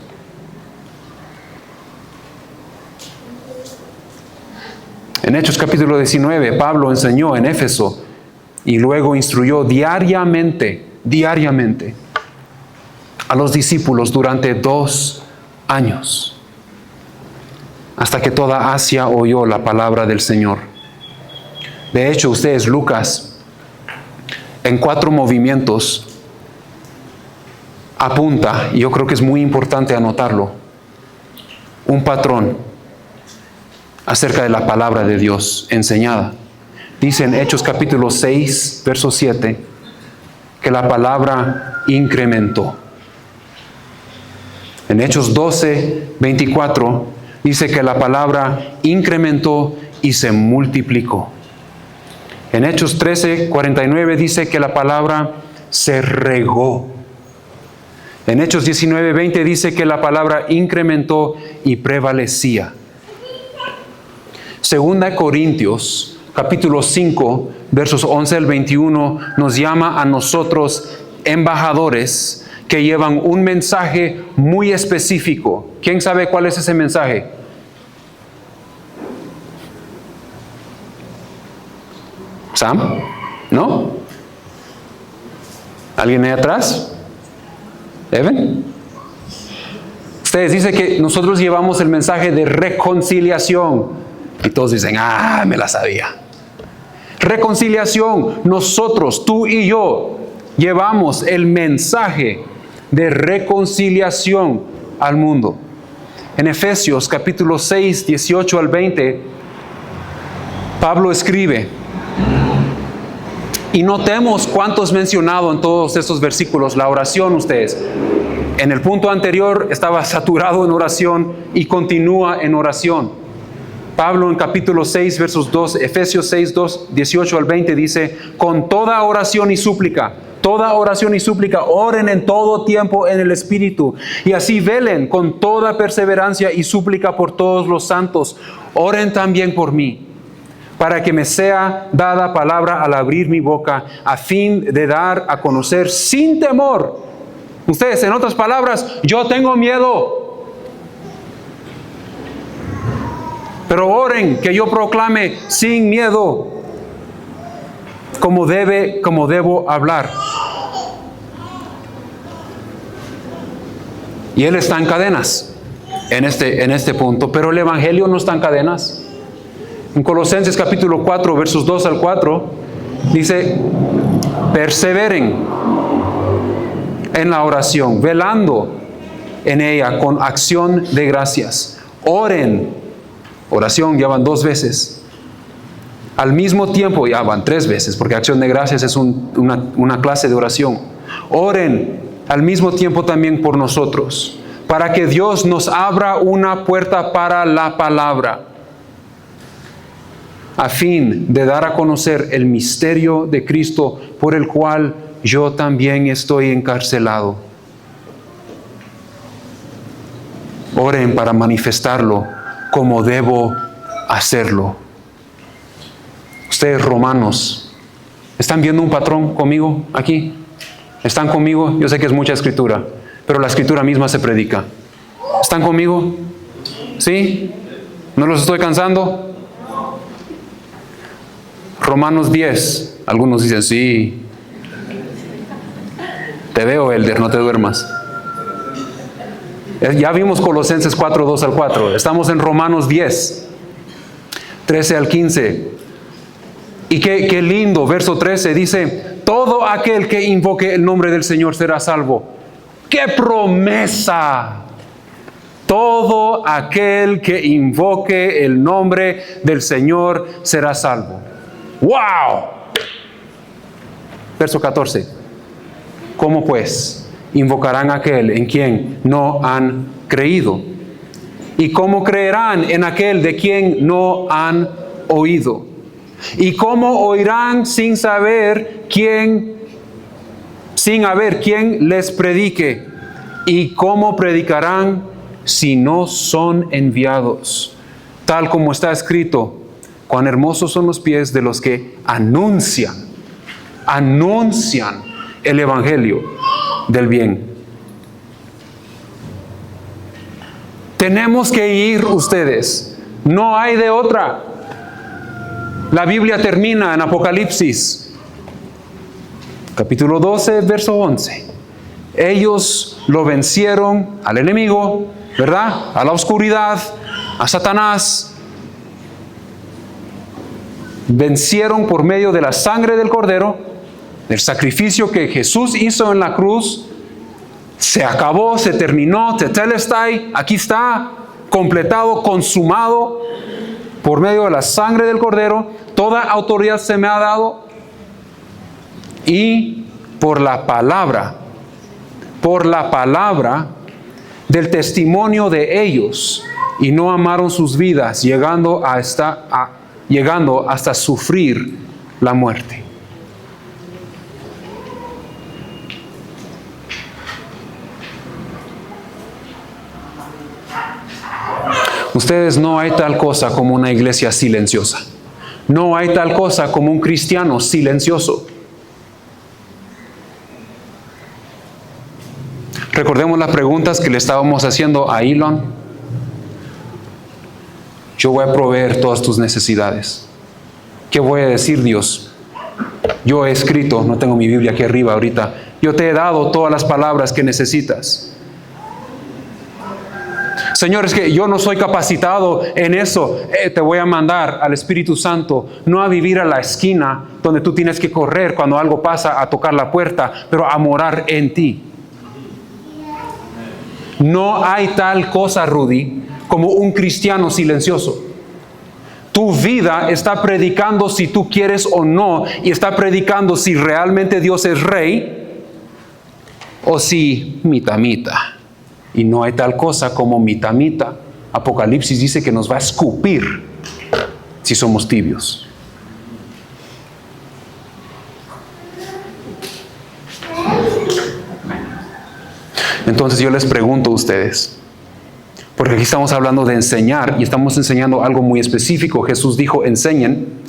[SPEAKER 1] En Hechos capítulo 19, Pablo enseñó en Éfeso y luego instruyó diariamente a los discípulos durante 2 años, hasta que toda Asia oyó la palabra del Señor. De hecho, ustedes, Lucas, en 4 movimientos, apunta, y yo creo que es muy importante anotarlo, un patrón acerca de la palabra de Dios enseñada. Dice en Hechos capítulo 6, verso 7, que la palabra incrementó. En Hechos 12, 24, dice que la palabra incrementó y se multiplicó. En Hechos 13, 49 dice que la palabra se regó. En Hechos 19, 20 dice que la palabra incrementó y prevalecía. Segunda Corintios, capítulo 5, versos 11 al 21, nos llama a nosotros embajadores que llevan un mensaje muy específico. ¿Quién sabe cuál es ese mensaje? ¿Sam? ¿No? ¿Alguien ahí atrás? ¿Evan? Ustedes dicen que nosotros llevamos el mensaje de reconciliación. Y todos dicen, me la sabía. Reconciliación. Nosotros, tú y yo, llevamos el mensaje de reconciliación al mundo. En Efesios capítulo 6, 18 al 20, Pablo escribe, y notemos cuántos mencionado en todos estos versículos, la oración ustedes. En el punto anterior estaba saturado en oración y continúa en oración. Pablo en capítulo 6, versos 2, Efesios 6, 18 al 20 dice, con toda oración y súplica, oren en todo tiempo en el Espíritu, y así velen con toda perseverancia y súplica por todos los santos. Oren también por mí, para que me sea dada palabra al abrir mi boca, a fin de dar a conocer sin temor. Ustedes, en otras palabras, yo tengo miedo. Pero oren que yo proclame sin miedo como debo hablar. Y él está en cadenas en este punto, pero el Evangelio no está en cadenas. En Colosenses capítulo 4, versos 2 al 4, dice, perseveren en la oración, velando en ella con acción de gracias. Oren, oración ya van 2 veces. Al mismo tiempo, ya van 3 veces, porque acción de gracias es una clase de oración. Oren al mismo tiempo también por nosotros, para que Dios nos abra una puerta para la palabra, a fin de dar a conocer el misterio de Cristo, por el cual yo también estoy encarcelado. Oren para manifestarlo como debo hacerlo. Ustedes romanos, ¿están viendo un patrón conmigo aquí? ¿Están conmigo? Yo sé que es mucha escritura, pero la escritura misma se predica. ¿Están conmigo? ¿Sí? ¿No los estoy cansando? Romanos 10. Algunos dicen, sí. Te veo, Elder, no te duermas. Ya vimos Colosenses 4, 2 al 4. Estamos en Romanos 10, 13 al 15. Y qué lindo, verso 13 dice, todo aquel que invoque el nombre del Señor será salvo. ¡Qué promesa! Todo aquel que invoque el nombre del Señor será salvo. ¡Wow! Verso 14. ¿Cómo pues invocarán a aquel en quien no han creído? ¿Y cómo creerán en aquel de quien no han oído? ¿Y cómo oirán sin haber quien les predique? ¿Y cómo predicarán si no son enviados? Tal como está escrito, cuán hermosos son los pies de los que anuncian el Evangelio del bien. Tenemos que ir ustedes, no hay de otra. La Biblia termina en Apocalipsis, capítulo 12, verso 11. Ellos lo vencieron al enemigo, ¿verdad? A la oscuridad, a Satanás. Vencieron por medio de la sangre del Cordero, del sacrificio que Jesús hizo en la cruz. Se acabó, se terminó, tetelestai, aquí está, completado, consumado, por medio de la sangre del Cordero. Toda autoridad se me ha dado, y por la palabra del testimonio de ellos, y no amaron sus vidas, llegando hasta sufrir la muerte. Ustedes, no hay tal cosa como una iglesia silenciosa. No hay tal cosa como un cristiano silencioso. Recordemos las preguntas que le estábamos haciendo a Elon. Yo voy a proveer todas tus necesidades. ¿Qué voy a decir, Dios? Yo he escrito, no tengo mi Biblia aquí arriba ahorita. Yo te he dado todas las palabras que necesitas. Señor, es que yo no soy capacitado en eso. Te voy a mandar al Espíritu Santo, no a vivir a la esquina donde tú tienes que correr cuando algo pasa, a tocar la puerta, pero a morar en ti. No hay tal cosa, Rudy, como un cristiano silencioso. Tu vida está predicando si tú quieres o no, y está predicando si realmente Dios es rey o si mita. Y no hay tal cosa como mita. Apocalipsis dice que nos va a escupir si somos tibios. Entonces yo les pregunto a ustedes, porque aquí estamos hablando de enseñar y estamos enseñando algo muy específico. Jesús dijo, enseñen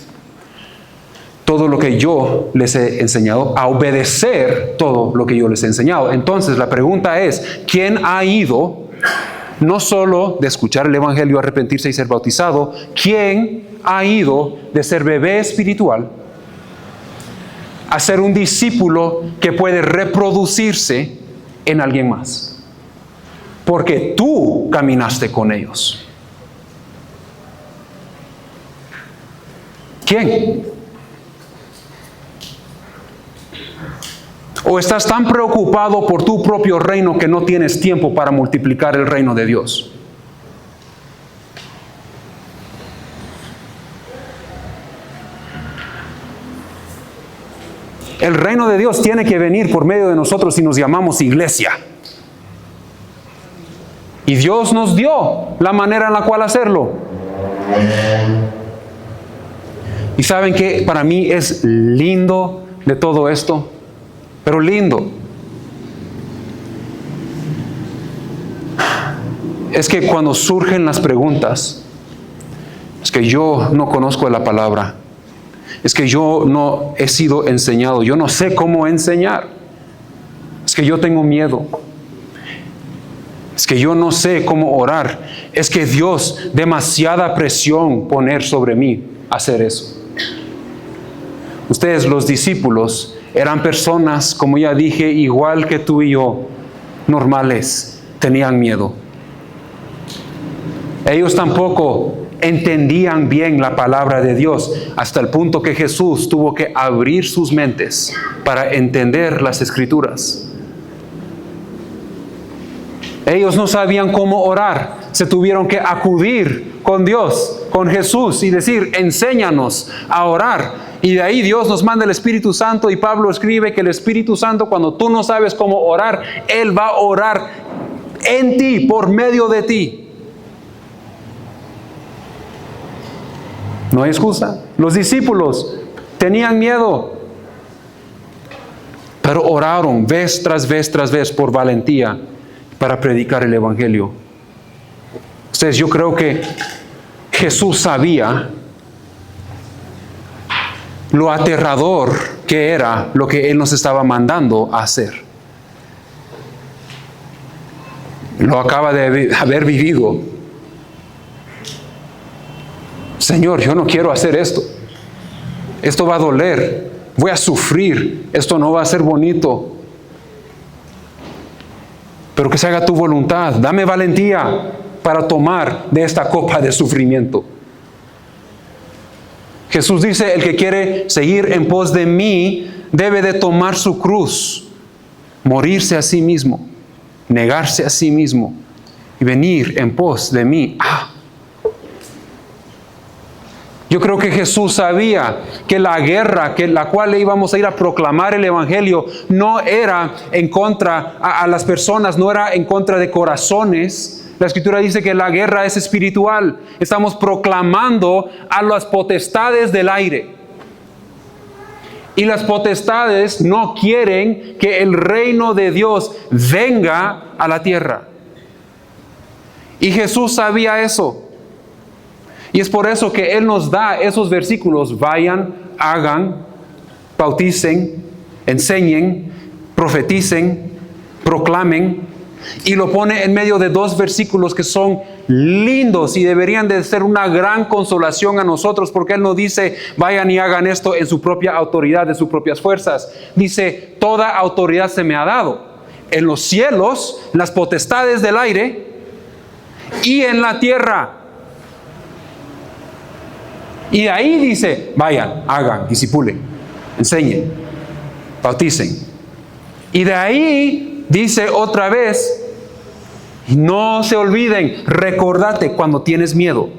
[SPEAKER 1] todo lo que yo les he enseñado, a obedecer todo lo que yo les he enseñado. Entonces la pregunta es, ¿quién ha ido, no solo de escuchar el Evangelio, arrepentirse y ser bautizado, quién ha ido de ser bebé espiritual a ser un discípulo que puede reproducirse en alguien más. Porque tú caminaste con ellos. ¿Quién? ¿O estás tan preocupado por tu propio reino que no tienes tiempo para multiplicar el reino de Dios? El reino de Dios tiene que venir por medio de nosotros si nos llamamos iglesia. Y Dios nos dio la manera en la cual hacerlo. Y ¿saben qué? Para mí es lindo de todo esto, pero lindo. Es que cuando surgen las preguntas, es que yo no conozco la palabra, es que yo no he sido enseñado, yo no sé cómo enseñar, es que yo tengo miedo, es que yo no sé cómo orar, es que Dios, demasiada presión poner sobre mí hacer eso. Ustedes, los discípulos, eran personas, como ya dije, igual que tú y yo, normales, tenían miedo. Ellos tampoco entendían bien la palabra de Dios, hasta el punto que Jesús tuvo que abrir sus mentes para entender las Escrituras. Ellos no sabían cómo orar, se tuvieron que acudir con Dios, con Jesús y decir, enséñanos a orar. Y de ahí Dios nos manda el Espíritu Santo y Pablo escribe que el Espíritu Santo, cuando tú no sabes cómo orar, Él va a orar en ti, por medio de ti. No hay excusa. Los discípulos tenían miedo, pero oraron vez tras vez por valentía para predicar el Evangelio. Ustedes, yo creo que Jesús sabía lo aterrador que era lo que Él nos estaba mandando a hacer. Lo acaba de haber vivido. Señor, yo no quiero hacer esto. Esto va a doler. Voy a sufrir. Esto no va a ser bonito. Pero que se haga tu voluntad. Dame valentía para tomar de esta copa de sufrimiento. Jesús dice, el que quiere seguir en pos de mí, debe de tomar su cruz, morirse a sí mismo, negarse a sí mismo y venir en pos de mí. Yo creo que Jesús sabía que la guerra la cual íbamos a ir a proclamar el Evangelio no era en contra a las personas, no era en contra de corazones. La Escritura dice que la guerra es espiritual. Estamos proclamando a las potestades del aire. Y las potestades no quieren que el reino de Dios venga a la tierra. Y Jesús sabía eso. Y es por eso que Él nos da esos versículos. Vayan, hagan, bauticen, enseñen, profeticen, proclamen. Y lo pone en medio de dos versículos que son lindos y deberían de ser una gran consolación a nosotros, porque Él no dice, vayan y hagan esto en su propia autoridad, de sus propias fuerzas. Dice, toda autoridad se me ha dado en los cielos, en las potestades del aire y en la tierra. Y de ahí dice, vayan, hagan, discipulen, enseñen, bauticen. Y de ahí dice otra vez, no se olviden, recordate cuando tienes miedo,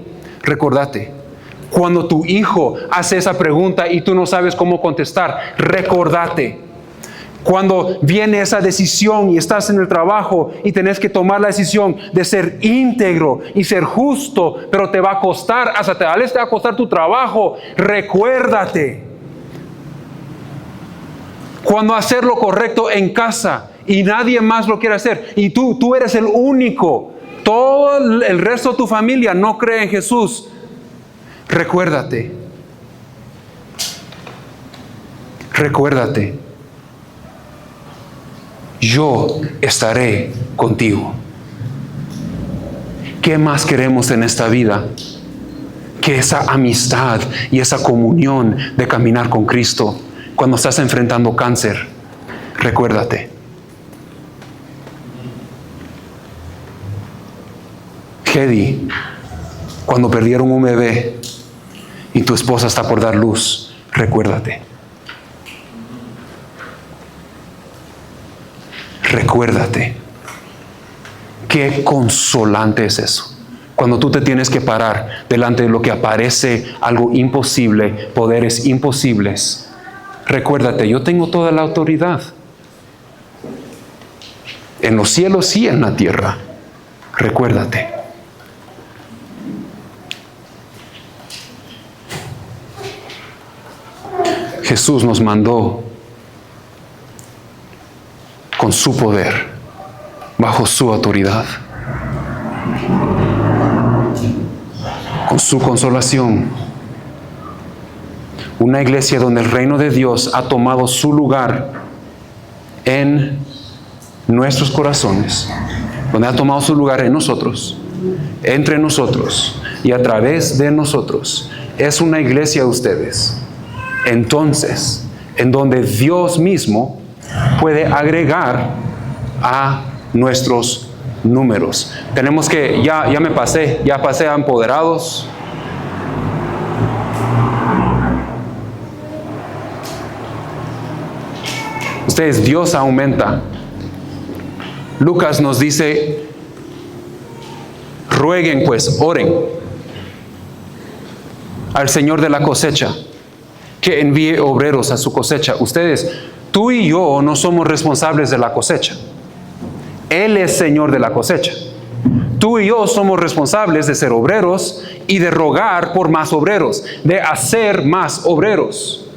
[SPEAKER 1] recordate. Cuando tu hijo hace esa pregunta y tú no sabes cómo contestar, recordate. Cuando viene esa decisión y estás en el trabajo y tenés que tomar la decisión de ser íntegro y ser justo, pero te va a costar, hasta tal vez te va a costar tu trabajo, recuérdate. Cuando hacer lo correcto en casa y nadie más lo quiere hacer y tú eres el único, todo el resto de tu familia no cree en Jesús, recuérdate. Recuérdate. Yo estaré contigo. ¿Qué más queremos en esta vida que esa amistad y esa comunión de caminar con Cristo? Cuando estás enfrentando cáncer, recuérdate. Hedy, cuando perdieron un bebé y tu esposa está por dar luz, recuérdate. Recuérdate. Qué consolante es eso. Cuando tú te tienes que parar delante de lo que aparece algo imposible, poderes imposibles, recuérdate, yo tengo toda la autoridad. En los cielos y en la tierra. Recuérdate. Jesús nos mandó con su poder, bajo su autoridad, con su consolación. Una iglesia donde el reino de Dios ha tomado su lugar en nuestros corazones, donde ha tomado su lugar en nosotros, entre nosotros y a través de nosotros. Es una iglesia de ustedes. Entonces, en donde Dios mismo puede agregar a nuestros números. Tenemos que, ya pasé a empoderados. Ustedes, Dios aumenta. Lucas nos dice, rueguen pues, oren al Señor de la cosecha, que envíe obreros a su cosecha. Ustedes, tú y yo no somos responsables de la cosecha. Él es Señor de la cosecha. Tú y yo somos responsables de ser obreros y de rogar por más obreros, de hacer más obreros.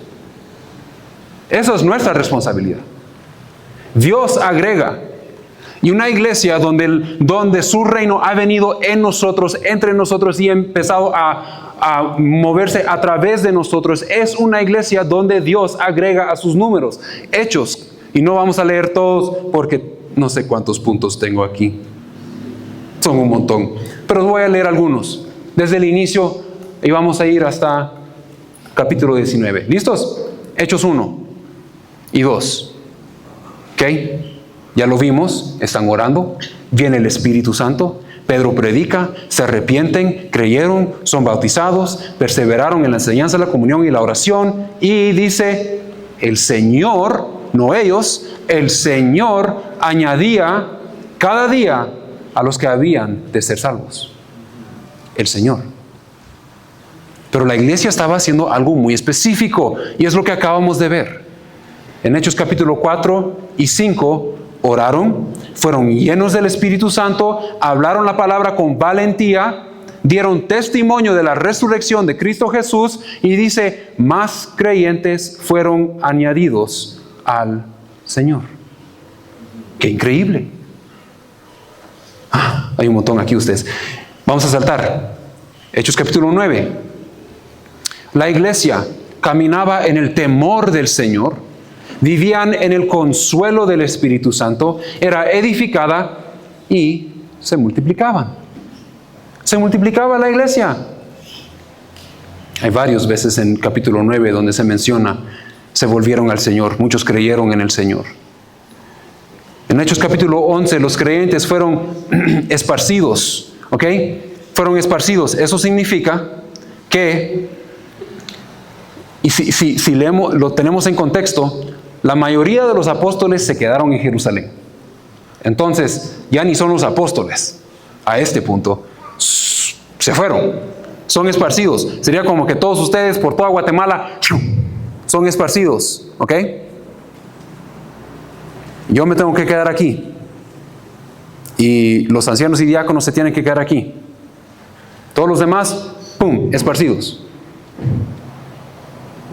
[SPEAKER 1] Eso es nuestra responsabilidad. Dios agrega. Y una iglesia donde su reino ha venido en nosotros, entre nosotros y ha empezado a moverse a través de nosotros, es una iglesia donde Dios agrega a sus números. Hechos, y no vamos a leer todos porque no sé cuántos puntos tengo aquí. Son un montón. Pero voy a leer algunos. Desde el inicio y vamos a ir hasta capítulo 19. ¿Listos? Hechos 1 y 2. ¿Ok? Ya lo vimos, están orando, viene el Espíritu Santo, Pedro predica, se arrepienten, creyeron, son bautizados, perseveraron en la enseñanza, la comunión y la oración, y dice, el Señor, no ellos, el Señor añadía cada día a los que habían de ser salvos. El Señor. Pero la iglesia estaba haciendo algo muy específico, y es lo que acabamos de ver. En Hechos capítulo 4 y 5, oraron, fueron llenos del Espíritu Santo, hablaron la palabra con valentía, dieron testimonio de la resurrección de Cristo Jesús y dice, más creyentes fueron añadidos al Señor. ¡Qué increíble! Hay un montón aquí ustedes. Vamos a saltar. Hechos capítulo 9. La iglesia caminaba en el temor del Señor. Vivían en el consuelo del Espíritu Santo, era edificada y se multiplicaban. Se multiplicaba la iglesia. Hay varias veces en capítulo 9 donde se menciona, se volvieron al Señor, muchos creyeron en el Señor. En Hechos capítulo 11 los creyentes fueron esparcidos, ¿ok? Fueron esparcidos. Eso significa que, y si leemos, lo tenemos en contexto, la mayoría de los apóstoles se quedaron en Jerusalén. Entonces, ya ni son los apóstoles. A este punto, se fueron. Son esparcidos. Sería como que todos ustedes por toda Guatemala son esparcidos. ¿Ok? Yo me tengo que quedar aquí. Y los ancianos y diáconos se tienen que quedar aquí. Todos los demás, ¡pum!, esparcidos.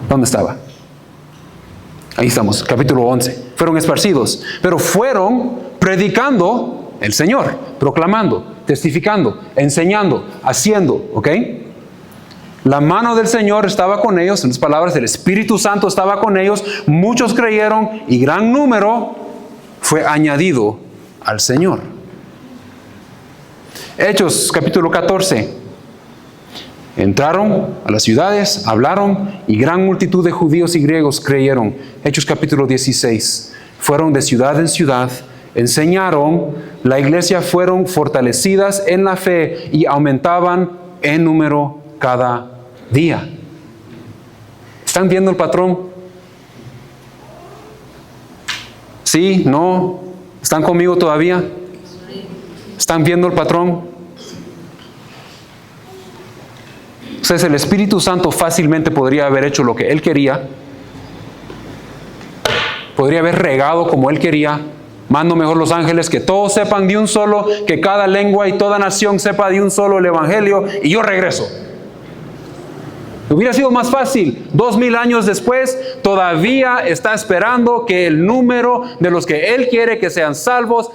[SPEAKER 1] ¿Dónde estaba? Ahí estamos, capítulo 11. Fueron esparcidos, pero fueron predicando el Señor, proclamando, testificando, enseñando, haciendo, ¿ok? La mano del Señor estaba con ellos, en las palabras del Espíritu Santo estaba con ellos, muchos creyeron y gran número fue añadido al Señor. Hechos, capítulo 14. Entraron a las ciudades, hablaron y gran multitud de judíos y griegos creyeron. Hechos capítulo 16. Fueron de ciudad en ciudad, enseñaron, la iglesia fueron fortalecidas en la fe y aumentaban en número cada día. ¿Están viendo el patrón? ¿Sí? ¿No? ¿Están conmigo todavía? ¿Están viendo el patrón? Entonces el Espíritu Santo fácilmente podría haber hecho lo que Él quería. Podría haber regado como Él quería. Mando mejor los ángeles que todos sepan de un solo, que cada lengua y toda nación sepa de un solo el Evangelio y yo regreso. Hubiera sido más fácil. 2000 años después, todavía está esperando que el número de los que Él quiere que sean salvos,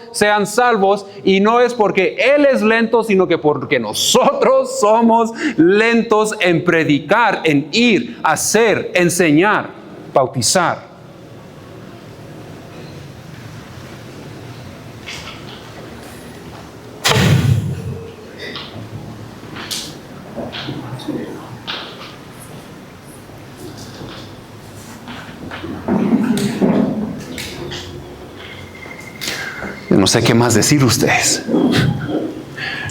[SPEAKER 1] y no es porque Él es lento, sino que porque nosotros somos lentos en predicar, en ir, hacer, enseñar, bautizar. No sé qué más decir ustedes.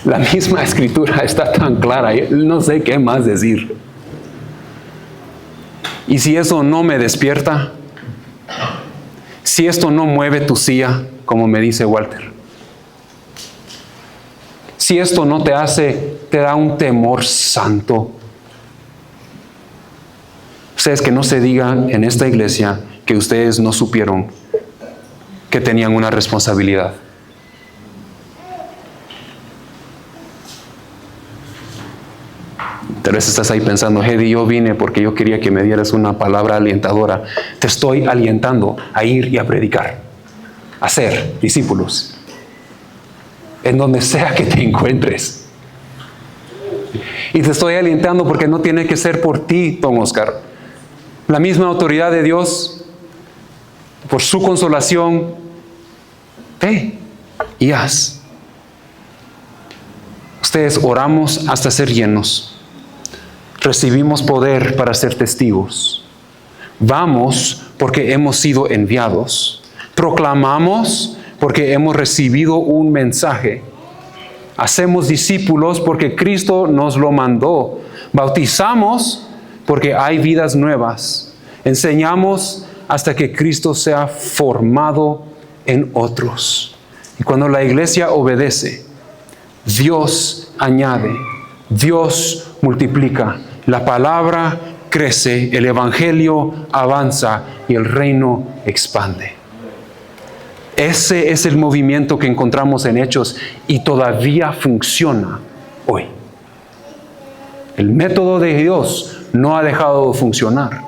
[SPEAKER 1] La misma escritura está tan clara. No sé qué más decir. Y si eso no me despierta, si esto no mueve tu silla, como me dice Walter, si esto no te da un temor santo, ustedes que no se digan en esta iglesia que ustedes no supieron que tenían una responsabilidad. Tal vez estás ahí pensando, Hedy, yo vine porque yo quería que me dieras una palabra alentadora. Te estoy alentando a ir y a predicar, a ser discípulos, en donde sea que te encuentres. Y te estoy alentando porque no tiene que ser por ti, don Oscar. La misma autoridad de Dios, por su consolación, ve y haz. Ustedes oramos hasta ser llenos. Recibimos poder para ser testigos. Vamos porque hemos sido enviados. Proclamamos porque hemos recibido un mensaje. Hacemos discípulos porque Cristo nos lo mandó. Bautizamos porque hay vidas nuevas. Enseñamos hasta que Cristo sea formado en otros. Y cuando la iglesia obedece, Dios añade, Dios multiplica, la palabra crece, el evangelio avanza y el reino expande. Ese es el movimiento que encontramos en Hechos y todavía funciona hoy. El método de Dios no ha dejado de funcionar.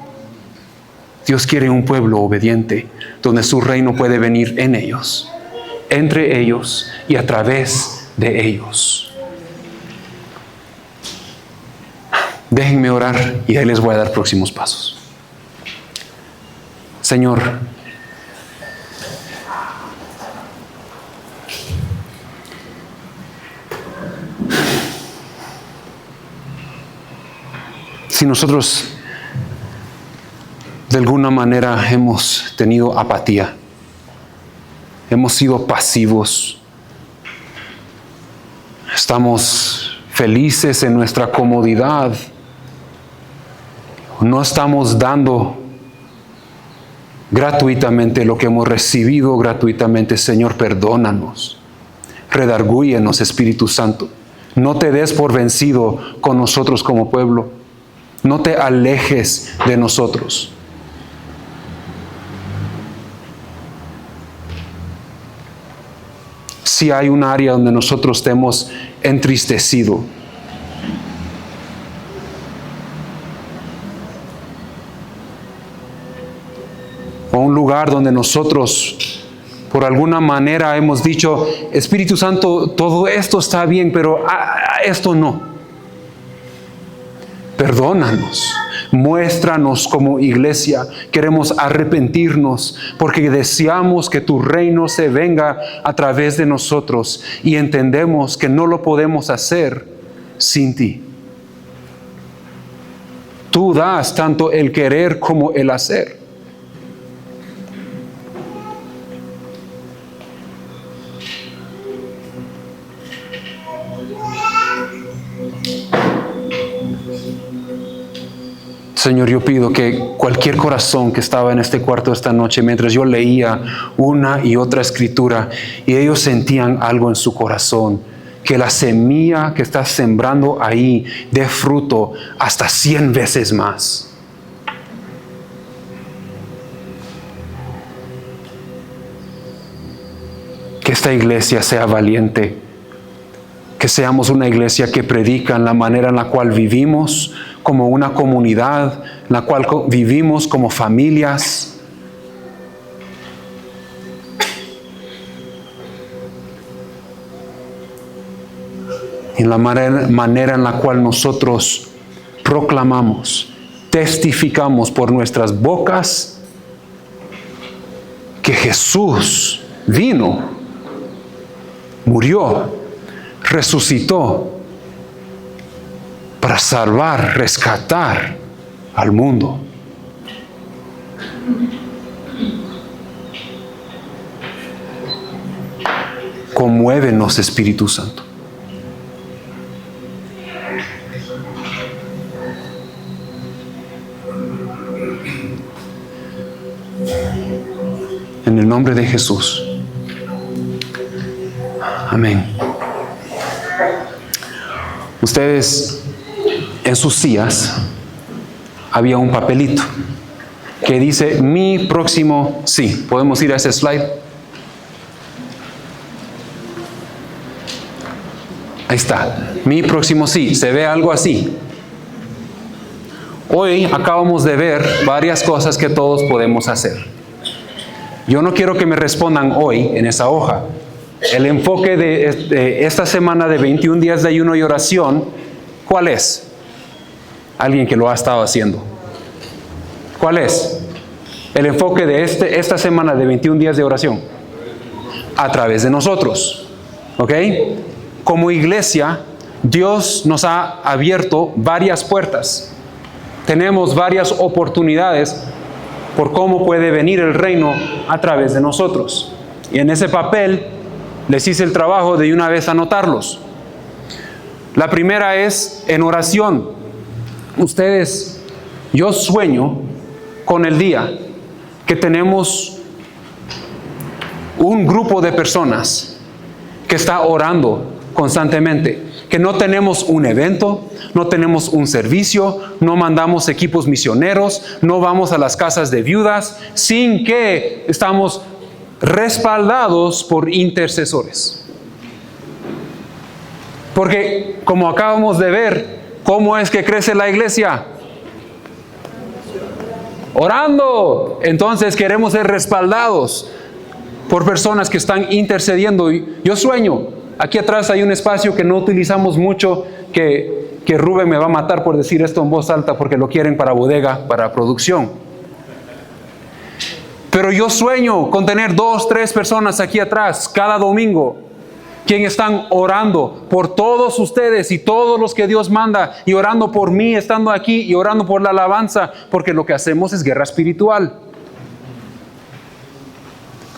[SPEAKER 1] Dios quiere un pueblo obediente, donde su reino puede venir en ellos, entre ellos y a través de ellos. Déjenme orar y ahí les voy a dar próximos pasos. Señor, si nosotros de alguna manera hemos tenido apatía, hemos sido pasivos, estamos felices en nuestra comodidad, no estamos dando gratuitamente lo que hemos recibido gratuitamente, Señor, perdónanos. Redargúyenos, Espíritu Santo. No te des por vencido con nosotros como pueblo. No te alejes de nosotros. Si hay un área donde nosotros te hemos entristecido, o un lugar donde nosotros por alguna manera hemos dicho, Espíritu Santo, todo esto está bien, pero esto no. Perdónanos, muéstranos como iglesia. Queremos arrepentirnos porque deseamos que tu reino se venga a través de nosotros y entendemos que no lo podemos hacer sin ti. tú das tanto el querer como el hacer. Señor, yo pido que cualquier corazón que estaba en este cuarto esta noche, mientras yo leía una y otra escritura, y ellos sentían algo en su corazón, que la semilla que estás sembrando ahí dé fruto hasta 100 veces más. Que esta iglesia sea valiente, que seamos una iglesia que predica en la manera en la cual vivimos, como una comunidad, en la cual vivimos como familias. En la manera en la cual nosotros proclamamos, testificamos por nuestras bocas que Jesús vino, murió, resucitó para salvar, rescatar al mundo. Conmuévenos, Espíritu Santo. En el nombre de Jesús. Amén. Ustedes, en sus sillas, había un papelito que dice, mi próximo sí. ¿Podemos ir a ese slide? Ahí está. Mi próximo sí. Se ve algo así. Hoy acabamos de ver varias cosas que todos podemos hacer. Yo no quiero que me respondan hoy en esa hoja. El enfoque de esta semana de 21 días de ayuno y oración, ¿cuál es? Alguien que lo ha estado haciendo. ¿Cuál es? El enfoque de esta semana de 21 días de oración. A través de nosotros. ¿Ok? Como iglesia, Dios nos ha abierto varias puertas. Tenemos varias oportunidades por cómo puede venir el reino a través de nosotros. Y en ese papel les hice el trabajo de una vez anotarlos. La primera es en oración. Ustedes, yo sueño con el día que tenemos un grupo de personas que está orando constantemente, que no tenemos un evento, no tenemos un servicio, no mandamos equipos misioneros, no vamos a las casas de viudas, sin que estamos respaldados por intercesores. Porque como acabamos de ver, ¿cómo es que crece la iglesia? Orando. Entonces queremos ser respaldados por personas que están intercediendo. Yo sueño, aquí atrás hay un espacio que no utilizamos mucho, que Rubén me va a matar por decir esto en voz alta porque lo quieren para bodega, para producción. Pero yo sueño con tener 2, 3 personas aquí atrás cada domingo, quienes están orando por todos ustedes y todos los que Dios manda, y orando por mí estando aquí y orando por la alabanza, porque lo que hacemos es guerra espiritual.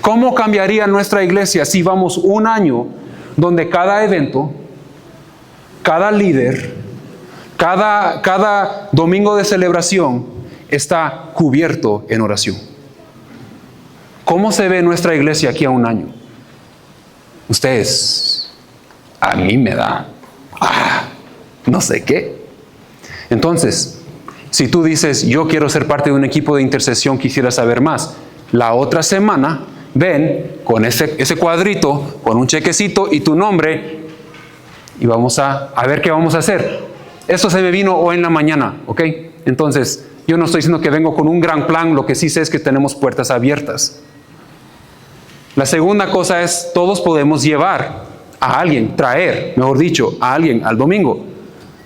[SPEAKER 1] ¿Cómo cambiaría nuestra iglesia si vamos un año donde cada evento, cada líder, cada domingo de celebración está cubierto en oración? ¿Cómo se ve nuestra iglesia aquí a un año? Ustedes, a mí me da, no sé qué. Entonces, si tú dices, yo quiero ser parte de un equipo de intercesión, quisiera saber más, la otra semana, ven con ese cuadrito, con un chequecito y tu nombre, y vamos a ver qué vamos a hacer. Esto se me vino hoy en la mañana, ¿ok? Entonces, yo no estoy diciendo que vengo con un gran plan, lo que sí sé es que tenemos puertas abiertas. La segunda cosa es, todos podemos llevar a alguien, traer, mejor dicho, a alguien al domingo.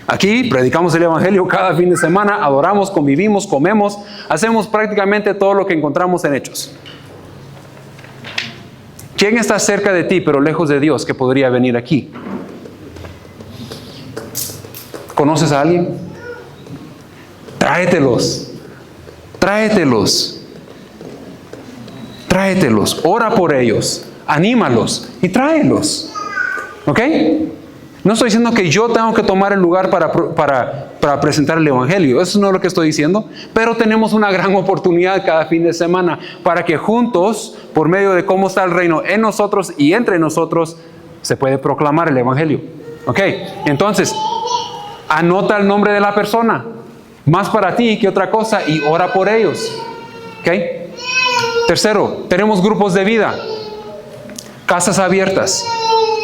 [SPEAKER 1] Aquí predicamos el evangelio cada fin de semana, adoramos, convivimos, comemos, hacemos prácticamente todo lo que encontramos en Hechos. ¿Quién está cerca de ti pero lejos de Dios que podría venir aquí? ¿Conoces a alguien? tráetelos. Tráetelos. Tráetelos. Ora por ellos. Anímalos y tráelos. ¿Ok? No estoy diciendo que yo tengo que tomar el lugar para presentar el Evangelio. Eso no es lo que estoy diciendo. Pero tenemos una gran oportunidad cada fin de semana para que juntos, por medio de cómo está el reino en nosotros y entre nosotros, se puede proclamar el Evangelio. ¿Ok? Entonces, anota el nombre de la persona. Más para ti que otra cosa y ora por ellos. ¿Ok? Tercero, tenemos grupos de vida. Casas abiertas.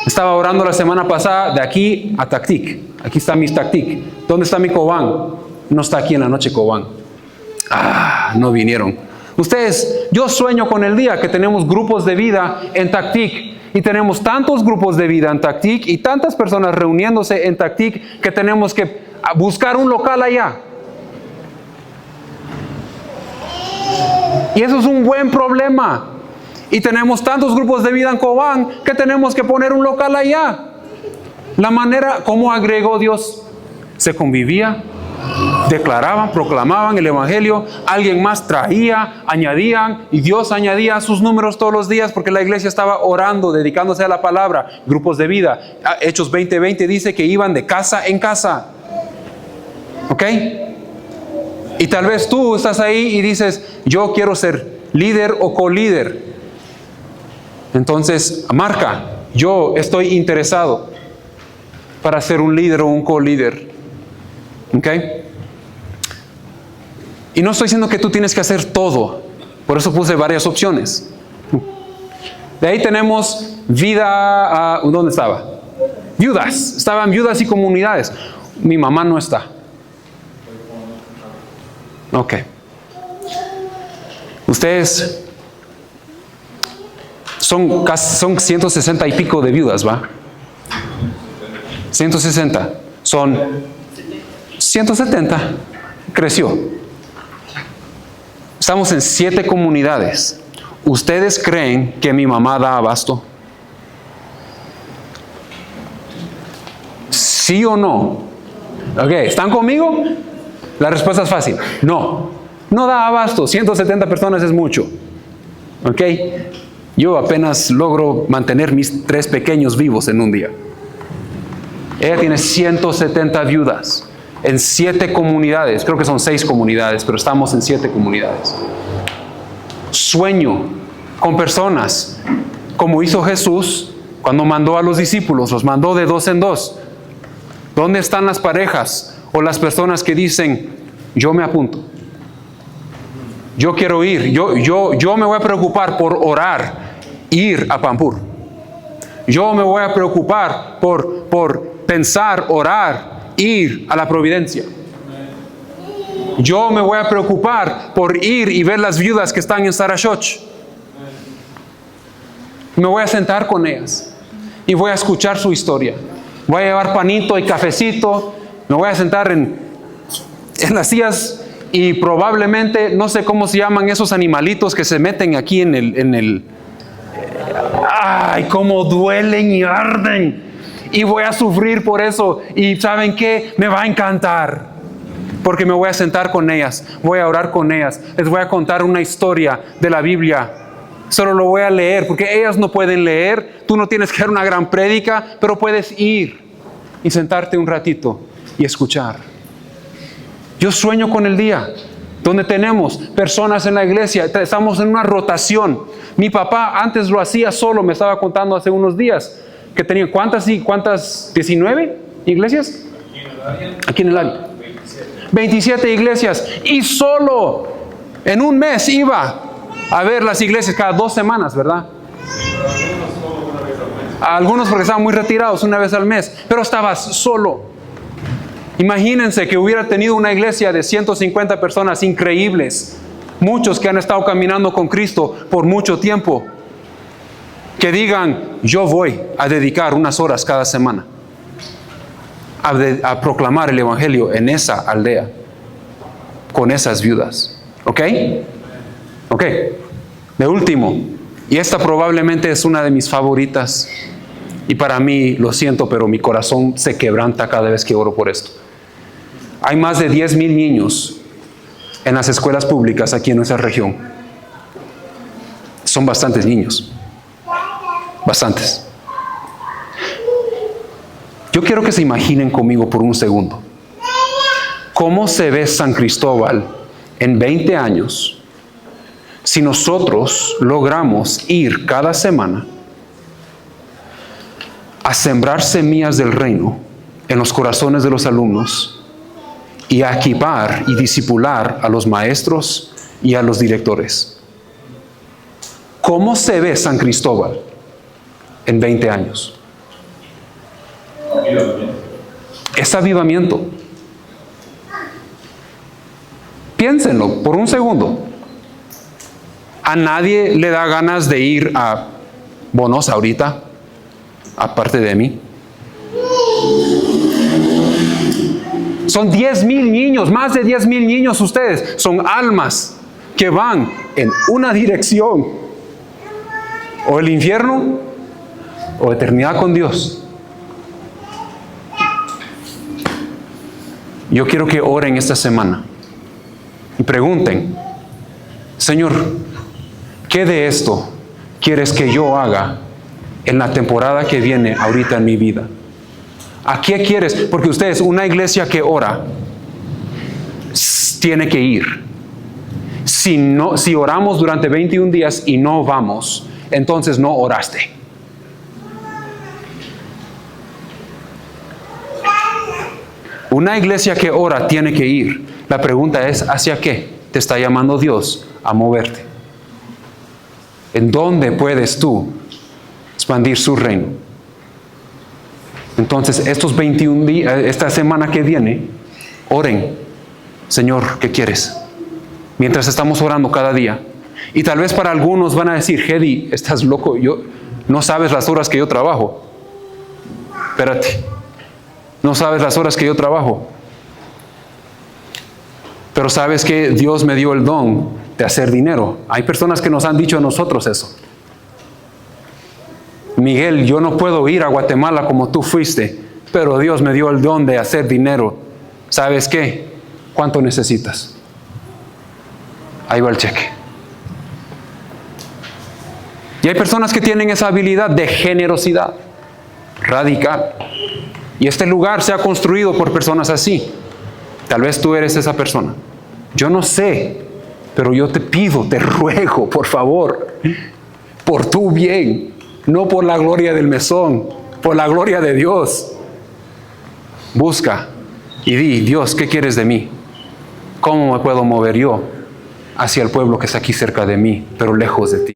[SPEAKER 1] Estaba orando la semana pasada de aquí a Tactic. Aquí está mi Tactic. ¿Dónde está mi Cobán? No está aquí en la noche Cobán. No vinieron. Ustedes, yo sueño con el día que tenemos grupos de vida en Tactic. Y tenemos tantos grupos de vida en Tactic y tantas personas reuniéndose en Tactic que tenemos que buscar un local allá. Y eso es un buen problema. Y tenemos tantos grupos de vida en Cobán que tenemos que poner un local allá. La manera como agregó Dios, se convivía, declaraban, proclamaban el Evangelio, alguien más traía, añadían, y Dios añadía sus números todos los días porque la iglesia estaba orando, dedicándose a la palabra. Grupos de vida. Hechos 20:20 dice que iban de casa en casa. ¿Ok? Y tal vez tú estás ahí y dices, yo quiero ser líder o co-líder. Entonces, marca, yo estoy interesado para ser un líder o un co-líder. ¿Ok? Y no estoy diciendo que tú tienes que hacer todo. Por eso puse varias opciones. De ahí tenemos vida, ¿dónde estaba? Viudas. Estaban viudas y comunidades. Mi mamá no está. Ok. Ustedes son 160 y pico de viudas, ¿va? 160. Son 170. Creció. Estamos en 7 comunidades. ¿Ustedes creen que mi mamá da abasto? ¿Sí o no? Ok, ¿están conmigo? La respuesta es fácil. No. No da abasto. 170 personas es mucho. Ok. Yo apenas logro mantener mis 3 pequeños vivos en un día. Ella tiene 170 viudas en 7 comunidades. Creo que son 6 comunidades, pero estamos en 7 comunidades. Sueño con personas como hizo Jesús cuando mandó a los discípulos. Los mandó de 2 en 2. ¿Dónde están las parejas o las personas que dicen, yo me apunto? Yo quiero ir. Yo me voy a preocupar por orar. Ir a Pampur. Yo me voy a preocupar por pensar, orar, ir a la Providencia. Yo me voy a preocupar por ir y ver las viudas que están en Sarashoch. Me voy a sentar con ellas y voy a escuchar su historia. Voy a llevar panito y cafecito. Me voy a sentar en las sillas y probablemente, no sé cómo se llaman esos animalitos que se meten aquí en el ¡ay, cómo duelen y arden! Y voy a sufrir por eso. Y ¿saben qué? Me va a encantar. Porque me voy a sentar con ellas. Voy a orar con ellas. Les voy a contar una historia de la Biblia. Solo lo voy a leer. Porque ellas no pueden leer. Tú no tienes que dar una gran prédica. Pero puedes ir y sentarte un ratito y escuchar. Yo sueño con el día donde tenemos personas en la iglesia. Estamos en una rotación. Mi papá antes lo hacía solo. Me estaba contando hace unos días que tenía ¿cuántas? ¿19 iglesias? Aquí en el área. 27 iglesias. Y solo en un mes iba a ver las iglesias cada 2 semanas, ¿verdad? Algunos porque estaban muy retirados, una vez al mes. Pero estabas solo. Imagínense que hubiera tenido una iglesia de 150 personas increíbles. Muchos que han estado caminando con Cristo por mucho tiempo. Que digan, yo voy a dedicar unas horas cada semana a proclamar el Evangelio en esa aldea. Con esas viudas. ¿Ok? Ok. De último, y esta probablemente es una de mis favoritas. Y para mí, lo siento, pero mi corazón se quebranta cada vez que oro por esto. Hay más de 10,000 niños en las escuelas públicas aquí en nuestra región. Son bastantes niños. Bastantes. Yo quiero que se imaginen conmigo por un segundo. ¿Cómo se ve San Cristóbal en 20 años si nosotros logramos ir cada semana a sembrar semillas del reino en los corazones de los alumnos y a equipar y discipular a los maestros y a los directores? ¿Cómo se ve San Cristóbal en 20 años? Es avivamiento. Piénsenlo por un segundo. ¿A nadie le da ganas de ir a Bonos ahorita, aparte de mí? Son 10,000 niños, más de 10,000 niños ustedes. Son almas que van en una dirección. O el infierno, o eternidad con Dios. Yo quiero que oren esta semana y pregunten: Señor, ¿qué de esto quieres que yo haga en la temporada que viene ahorita en mi vida? ¿A qué quieres? Porque ustedes, una iglesia que ora, tiene que ir. Si oramos durante 21 días y no vamos, entonces no oraste. Una iglesia que ora tiene que ir. La pregunta es, ¿hacia qué te está llamando Dios a moverte? ¿En dónde puedes tú expandir su reino? Entonces, estos 21 días, esta semana que viene, oren: Señor, ¿qué quieres? Mientras estamos orando cada día. Y tal vez para algunos van a decir: Hedy, estás loco, no sabes las horas que yo trabajo. Espérate. No sabes las horas que yo trabajo. Pero sabes que Dios me dio el don de hacer dinero. Hay personas que nos han dicho a nosotros eso. Miguel, yo no puedo ir a Guatemala como tú fuiste, pero Dios me dio el don de hacer dinero. ¿Sabes qué? ¿Cuánto necesitas? Ahí va el cheque. Y hay personas que tienen esa habilidad de generosidad radical. Y este lugar se ha construido por personas así. Tal vez tú eres esa persona. Yo no sé, pero yo te pido, te ruego, por favor, por tu bien, no por la gloria del mesón, por la gloria de Dios. Busca y di: Dios, ¿qué quieres de mí? ¿Cómo me puedo mover yo hacia el pueblo que está aquí cerca de mí, pero lejos de ti?